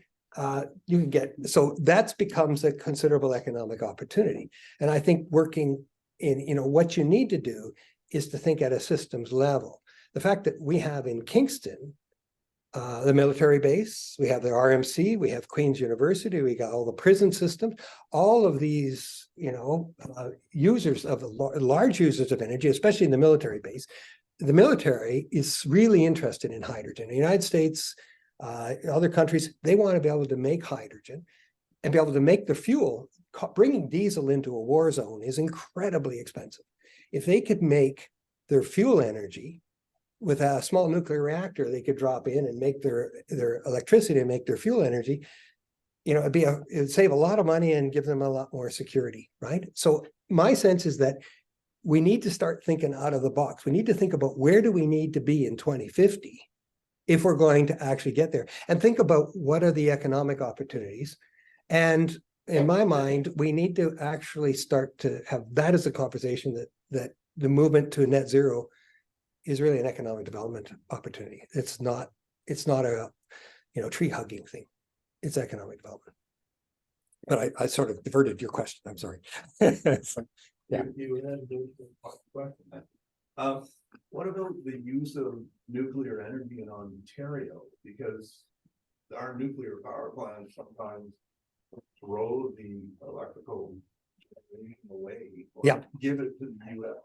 You can get, so that becomes a considerable economic opportunity. And I think working in, what you need to do is to think at a systems level. The fact that we have in Kingston, the military base, we have the RMC, we have Queen's University, we got all the prison systems, all of these, users of large users of energy, especially in the military base. The military is really interested in hydrogen. The United States, other countries, they want to be able to make hydrogen and be able to make the fuel. Bringing diesel into a war zone is incredibly expensive. If they could make their fuel energy with a small nuclear reactor, they could drop in and make their electricity and make their fuel energy, it'd save a lot of money and give them a lot more security, right? So my sense is that we need to start thinking out of the box. We need to think about where do we need to be in 2050 if we're going to actually get there, and think about what are the economic opportunities. And in my mind, we need to actually start to have that as a conversation, that the movement to net zero is really an economic development opportunity. It's not a tree hugging thing. It's economic development. But I sort of diverted your question. I'm sorry. Yeah. You had a question. What about the use of nuclear energy in Ontario? Because our nuclear power plants sometimes throw the electrical away. Yeah. Give it to the US.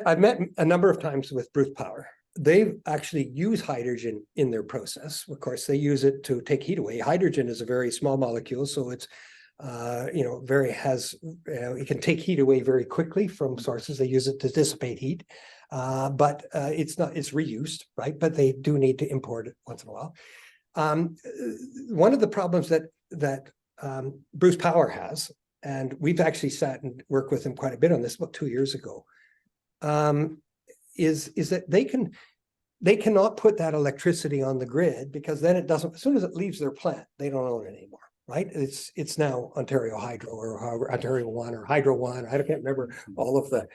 I've met a number of times with Bruce Power. They've actually used hydrogen in their process. Of course, they use it to take heat away. Hydrogen is a very small molecule, so it's it can take heat away very quickly from sources. They use it to dissipate heat, but it's reused, right? But they do need to import it once in a while. One of the problems that Bruce Power has, and we've actually sat and worked with them quite a bit on this about 2 years ago, is that they cannot put that electricity on the grid, because then it doesn't, as soon as it leaves their plant, they don't own it anymore, right? It's now Ontario Hydro, or Ontario One, or Hydro One. I can't remember all of the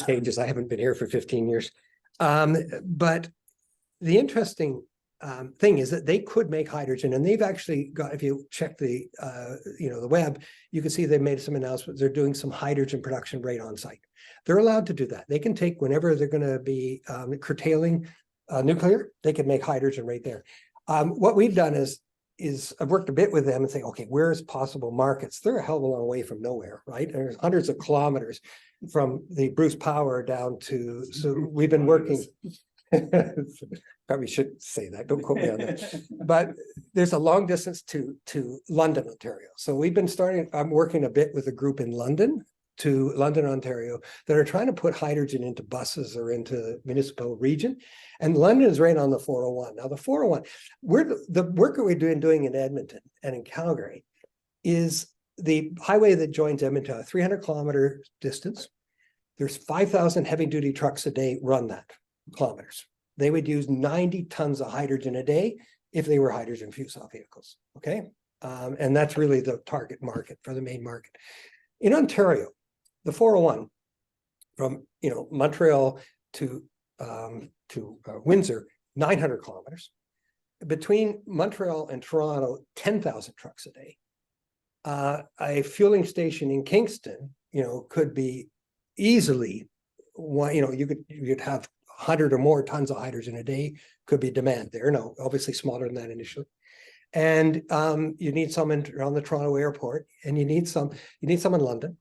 changes. I haven't been here for 15 years. But the interesting thing is that they could make hydrogen, and they've actually got, if you check the the web, you can see they've made some announcements. They're doing some hydrogen production right on site. They're allowed to do that. They can take, whenever they're going to be curtailing nuclear, they can make hydrogen right there. What we've done is I've worked a bit with them and say, okay, where's possible markets? They're a hell of a long way from nowhere, right? There's hundreds of kilometers from the Bruce Power down to, so we've been working. Probably shouldn't say that, don't quote me on that. But there's a long distance to London, Ontario. So we've been I'm working a bit with a group in London, Ontario, that are trying to put hydrogen into buses or into municipal region. And London is right on the 401. Now the 401, the work that we're doing in Edmonton and in Calgary is the highway that joins Edmonton, a 300-kilometer distance. There's 5,000 heavy duty trucks a day run that kilometers. They would use 90 tons of hydrogen a day if they were hydrogen fuel cell vehicles. Okay. And that's really the target market for the main market. In Ontario, the 401 from Montreal to Windsor, 900 kilometers. Between Montreal and Toronto, 10,000 trucks a day. a fueling station in Kingston, could be easily one, you'd have 100 or more tons of hydrogen a day, could be demand there. No, obviously smaller than that initially. And you need some around the Toronto airport, and you need some in London.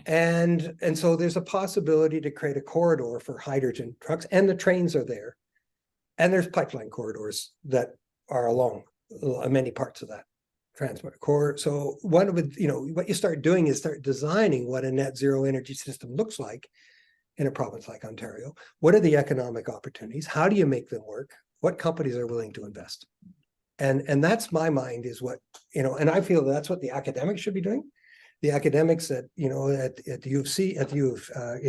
And so there's a possibility to create a corridor for hydrogen trucks, and the trains are there. And there's pipeline corridors that are along many parts of that transport core. So what you start doing is start designing what a net zero energy system looks like in a province like Ontario. What are the economic opportunities? How do you make them work? What companies are willing to invest? And that's my mind is what, and I feel that's what the academics should be doing. The academics at the U of C, at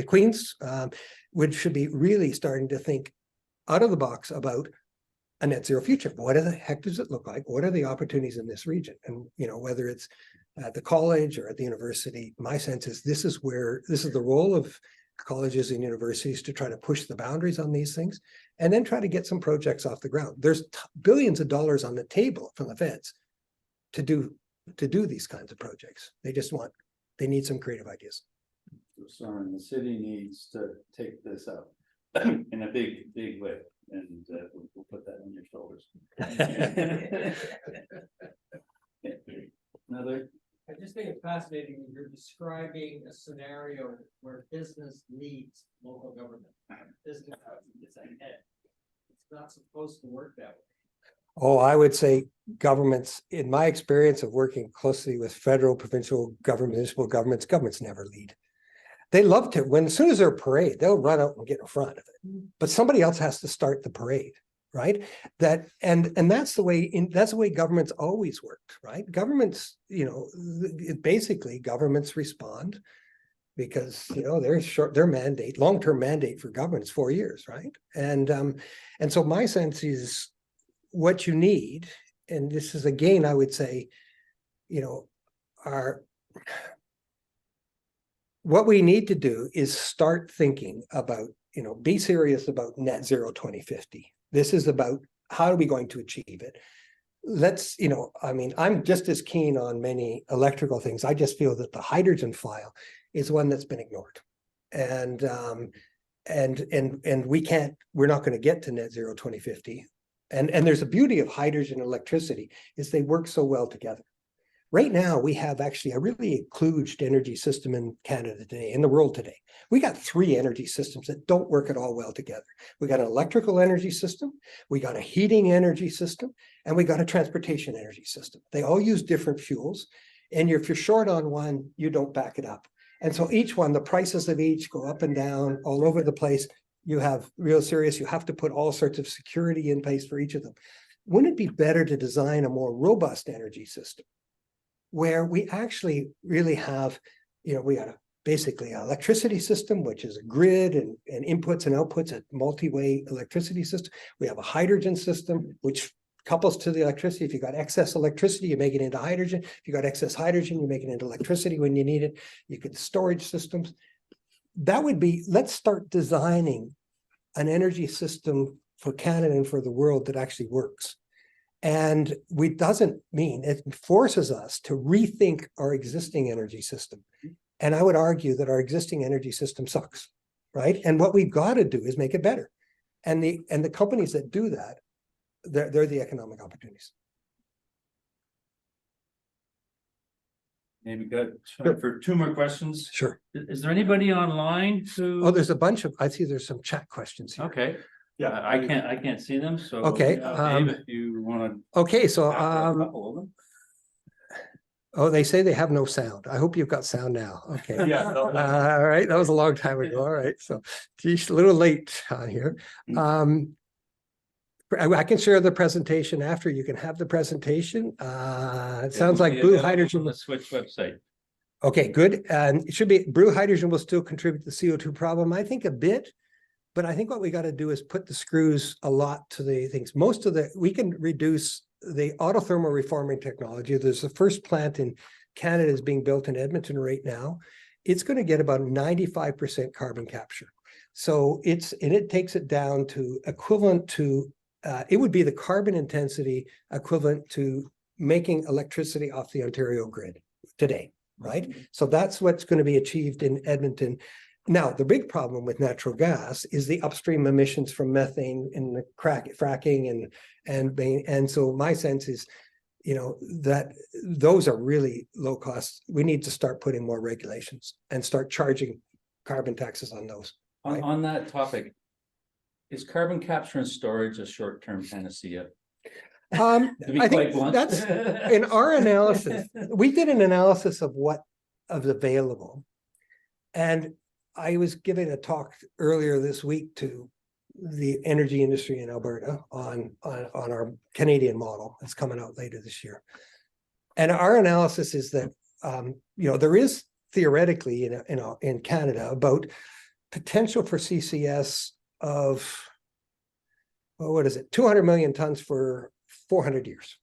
Queen's, should be really starting to think out of the box about a net zero future. What the heck does it look like? What are the opportunities in this region? And whether it's at the college or at the university, my sense is this is the role of colleges and universities to try to push the boundaries on these things, and then try to get some projects off the ground. There's billions of dollars on the table from the feds to do these kinds of projects. They need some creative ideas. So the city needs to take this up in a big way, and we'll put that on your shoulders. Another. I just think it's fascinating that you're describing a scenario where business leads local government. Business is ahead. It's not supposed to work that way. Oh, I would say governments, in my experience of working closely with federal, provincial government, municipal governments never lead. They love to, as soon as there's a parade, they'll run out and get in front of it. But somebody else has to start the parade, right? And that's the way governments always worked, right? Governments, basically governments respond because their mandate, long-term mandate for government is 4 years, right? And so my sense is what you need, and this is again, I would say, what we need to do is start thinking about, be serious about net zero 2050. This is about how are we going to achieve it? Let's, I'm just as keen on many electrical things. I just feel that the hydrogen file is one that's been ignored. And we're not going to get to net zero 2050. And there's a beauty of hydrogen and electricity is they work so well together. Right now, we have actually a really kludged energy system in Canada today, in the world today. We got 3 energy systems that don't work at all well together. We got an electrical energy system, we got a heating energy system, and we got a transportation energy system. They all use different fuels. And if you're short on one, you don't back it up. And so each one, the prices of each go up and down all over the place. You have you have to put all sorts of security in place for each of them. Wouldn't it be better to design a more robust energy system where we actually really have, we got basically an electricity system, which is a grid and inputs and outputs, a multi-way electricity system. We have a hydrogen system, which couples to the electricity. If you got excess electricity, you make it into hydrogen. If you got excess hydrogen, you make it into electricity when you need it. You could storage systems. That would be, let's start designing an energy system for Canada and for the world that actually works. And it forces us to rethink our existing energy system. And I would argue that our existing energy system sucks, right? And what we've got to do is make it better. And the companies that do that, they're the economic opportunities. Maybe got time for 2 more questions. Sure. Is there anybody online who? Oh, there's a bunch of, I see there's some chat questions here. Okay. Yeah, I can't see them. So okay, Dave, if you want to. Okay, so a couple of them. Oh, they say they have no sound. I hope you've got sound now. Okay. Yeah. All right. That was a long time ago. All right. So geez, a little late on here. I can share the presentation after. You can have the presentation. It sounds like blue hydrogen. On the Switch website. Okay, good. And it should be blue hydrogen will still contribute to the CO2 problem. I think a bit, but I think what we got to do is put the screws a lot to the things. We can reduce the autothermal reforming technology. There's the first plant in Canada is being built in Edmonton right now. It's going to get about 95% carbon capture. So it takes it down to equivalent to, it would be the carbon intensity equivalent to making electricity off the Ontario grid, today, right? So that's what's going to be achieved in Edmonton. Now, the big problem with natural gas is the upstream emissions from methane in the fracking and so my sense is, that those are really low costs. We need to start putting more regulations and start charging carbon taxes on those. Right. On that topic, is carbon capture and storage a short-term panacea? To be I quite think blunt. that's in our analysis. We did an analysis of what of available, and I was giving a talk earlier this week to the energy industry in Alberta on our Canadian model that's coming out later this year. And our analysis is that there is theoretically in Canada about potential for CCS of what is it, 200 million tons for 400 years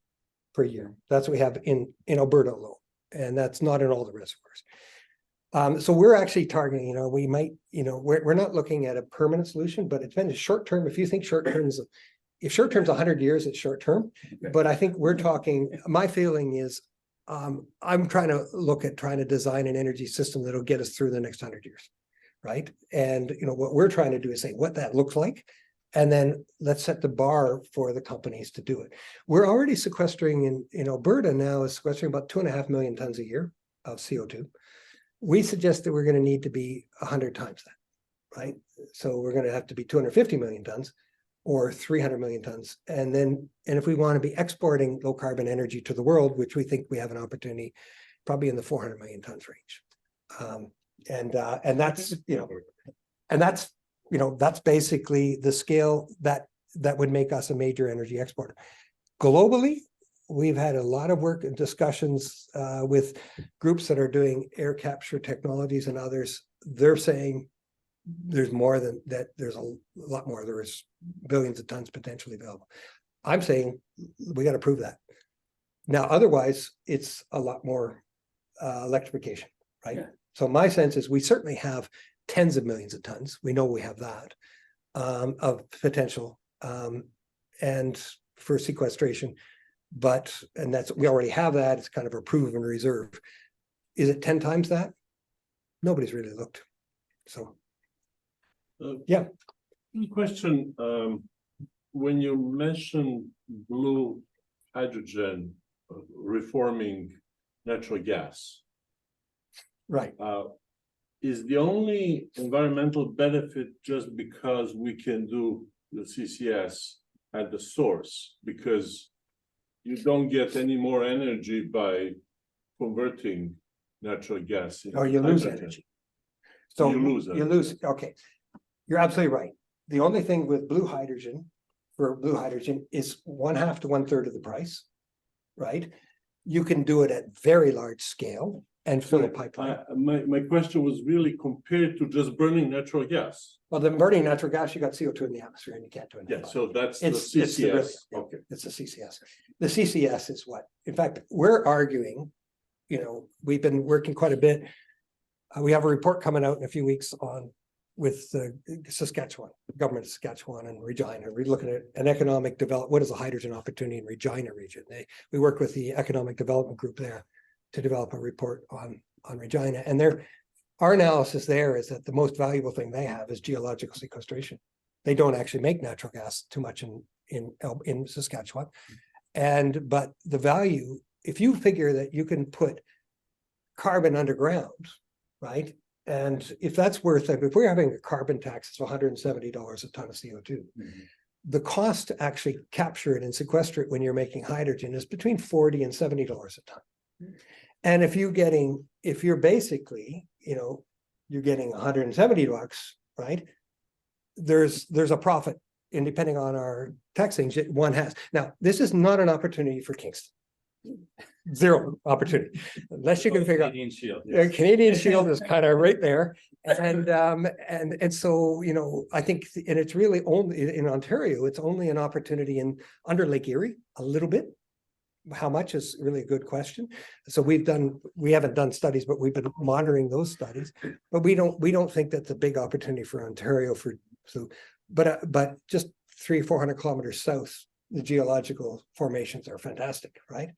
per year. That's what we have in Alberta alone, and that's not in all the reservoirs. So we're actually targeting, we might, we're not looking at a permanent solution, but it's been a short term. If you think short terms, if short term's 100 years, it's short term. But I think we're talking, my feeling is, I'm trying to design an energy system that'll get us through the next 100 years, right? And what we're trying to do is say what that looks like, and then let's set the bar for the companies to do it. We're already sequestering in Alberta now is sequestering about 2.5 million tons a year of CO2. We suggest that we're going to need to be 100 times that, right? So we're going to have to be 250 million tons or 300 million tons. And if we want to be exporting low carbon energy to the world, which we think we have an opportunity, probably in the 400 million tons range. And that's basically the scale that would make us a major energy exporter. Globally, we've had a lot of work and discussions with groups that are doing air capture technologies and others. They're saying there's more than that. There's a lot more. There is billions of tons potentially available. I'm saying we got to prove that. Now, otherwise, it's a lot more electrification, right? Yeah. So my sense is we certainly have tens of millions of tons. We know we have that of potential and for sequestration. And we already have that. It's kind of a proven reserve. Is it 10 times that? Nobody's really looked. So, yeah. Question, when you mention blue hydrogen reforming natural gas, right? Is the only environmental benefit just because we can do the CCS at the source? Because you don't get any more energy by converting natural gas into you lose hydrogen. energy. So you lose. Okay, you're absolutely right. The only thing with blue hydrogen is 1/2 to 1/3 of the price, right? You can do it at very large scale and fill a pipeline. My question was really compared to just burning natural gas. Well, then burning natural gas, you got CO2 in the atmosphere and you can't do it. Yeah, so that's the It's CCS. okay, it's the CCS. The CCS is what, in fact, we're arguing, we've been working quite a bit. We have a report coming out in a few weeks with the Saskatchewan, government of Saskatchewan and Regina. We're looking at an economic development. What is the hydrogen opportunity in Regina region? We work with the economic development group there to develop a report on Regina. And our analysis there is that the most valuable thing they have is geological sequestration. They don't actually make natural gas too much in Saskatchewan. But the value, if you figure that you can put carbon underground, right? And if that's worth it, if we're having a carbon tax of $170 a ton of CO2, the cost to actually capture it and sequester it when you're making hydrogen is between $40 and $70 a ton. And if you're basically, you're getting $170, right? There's a profit, and depending on our taxing, one has. Now, this is not an opportunity for Kingston. Zero opportunity, unless you can figure out. Canadian Shield. Canadian Shield is kind of right there, and so I think, and it's really only in Ontario. It's only an opportunity under Lake Erie a little bit. How much is really a good question. So we haven't done studies, but we've been monitoring those studies. But we don't think that's a big opportunity for Ontario but just 300-400 kilometers south, the geological formations are fantastic, right?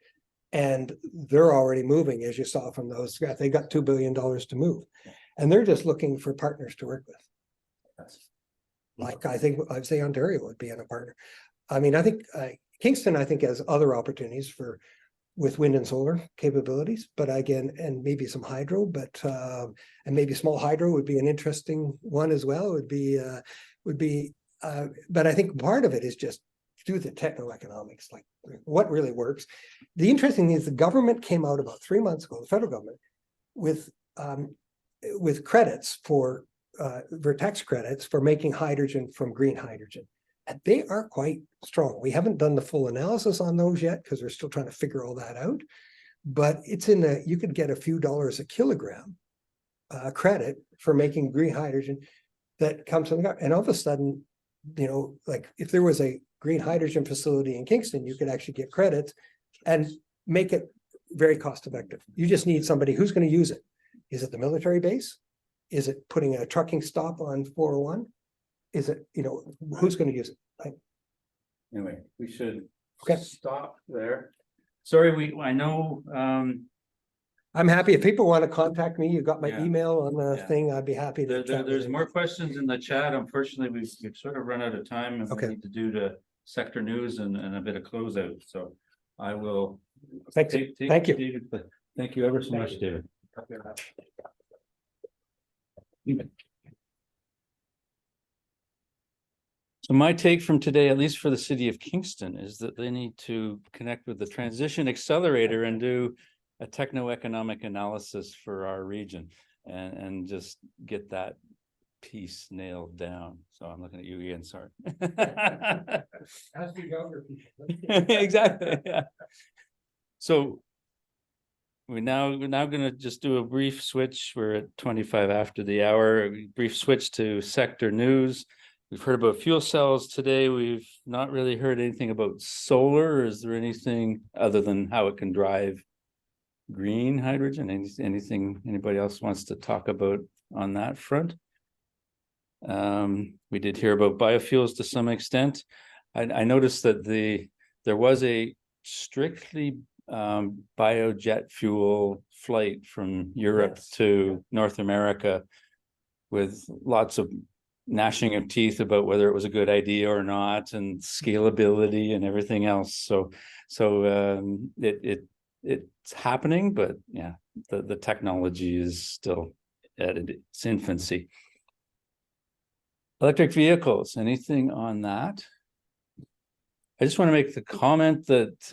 And they're already moving, as you saw from those, they got $2 billion to move. And they're just looking for partners to work with. Like, I think, I'd say Ontario would be in a partner. I mean, I think Kingston, I think, has other opportunities with wind and solar capabilities, but again, and maybe some hydro, but and maybe small hydro would be an interesting one as well. But I think part of it is just do the techno-economics, like what really works. The interesting thing is the government came out about 3 months ago, the federal government, with credits for tax credits for making hydrogen from green hydrogen. And they are quite strong. We haven't done the full analysis on those yet because we're still trying to figure all that out. But it's you could get a few dollars a kilogram credit for making green hydrogen that comes from the government. And all of a sudden, you know, like if there was a green hydrogen facility in Kingston, you could actually get credits and make it very cost effective. You just need somebody who's going to use it. Is it the military base? Is it putting a trucking stop on 401? Is it, you know, who's going to use it? Right? Anyway, we should Okay. stop there. Sorry, I know, I'm happy if people want to contact me. You got my Yeah. email on the Yeah. thing. I'd be happy to. chat with there's you. more questions in the chat. Unfortunately, we've sort of run out of time and Okay. we need to do the sector news and a bit of closeout. So I will. Thanks. Take Thank you. David, thank you ever so much, David. So my take from today, at least for the city of Kingston, is that they need to connect with the Transition Accelerator and do a techno-economic analysis for our region and just get that piece nailed down. So I'm looking at you, Ian, sorry. As the younger people. Exactly, yeah. So we're now gonna just do a brief switch. We're at 25 after the hour, a brief switch to sector news. We've heard about fuel cells today. We've not really heard anything about solar. Is there anything other than how it can drive green hydrogen? Anything anybody else wants to talk about on that front? We did hear about biofuels to some extent. I noticed that there was a strictly biojet fuel flight from Europe to North America with lots of gnashing of teeth about whether it was a good idea or not, and scalability and everything else. So it's happening, but yeah, the technology is still at its infancy. Electric vehicles, anything on that? I just want to make the comment that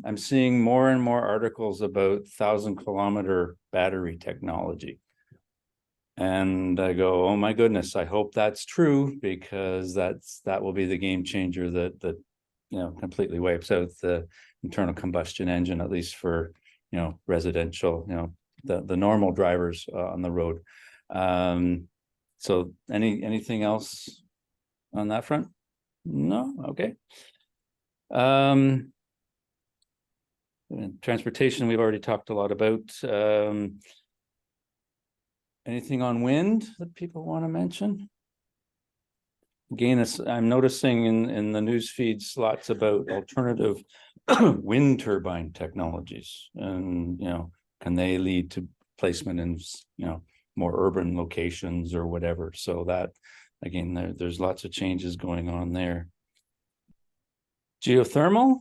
I'm seeing more and more articles about 1,000-kilometer battery technology. And I go, oh my goodness, I hope that's true, because that will be the game changer that you know completely wipes out the internal combustion engine, at least for residential, the normal drivers on the road. So anything else on that front? No, okay. Transportation we've already talked a lot about. Anything on wind that people want to mention? Again, I'm noticing in the news feeds lots about alternative wind turbine technologies, and can they lead to placement in more urban locations or whatever. So that again, there's lots of changes going on there. Geothermal.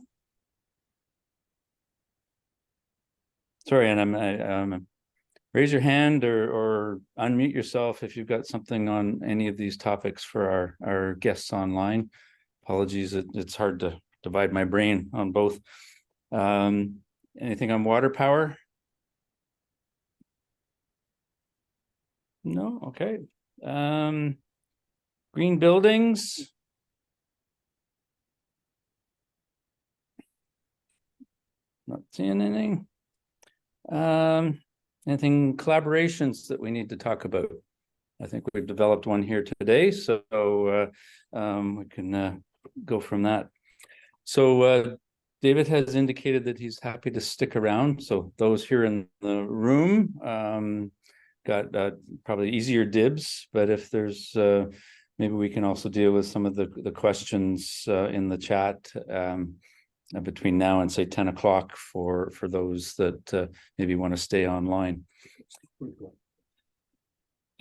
Sorry, and I'm raise your hand or unmute yourself if you've got something on any of these topics for our guests online. Apologies, it's hard to divide my brain on both. Anything on water power? No, okay. Green buildings. Not seeing anything. Anything collaborations that we need to talk about? I think we've developed one here today, so we can go from that. So David has indicated that he's happy to stick around. So those here in the room got probably easier dibs, but if there's maybe we can also deal with some of the questions in the chat between now and say 10 o'clock for those that maybe want to stay online.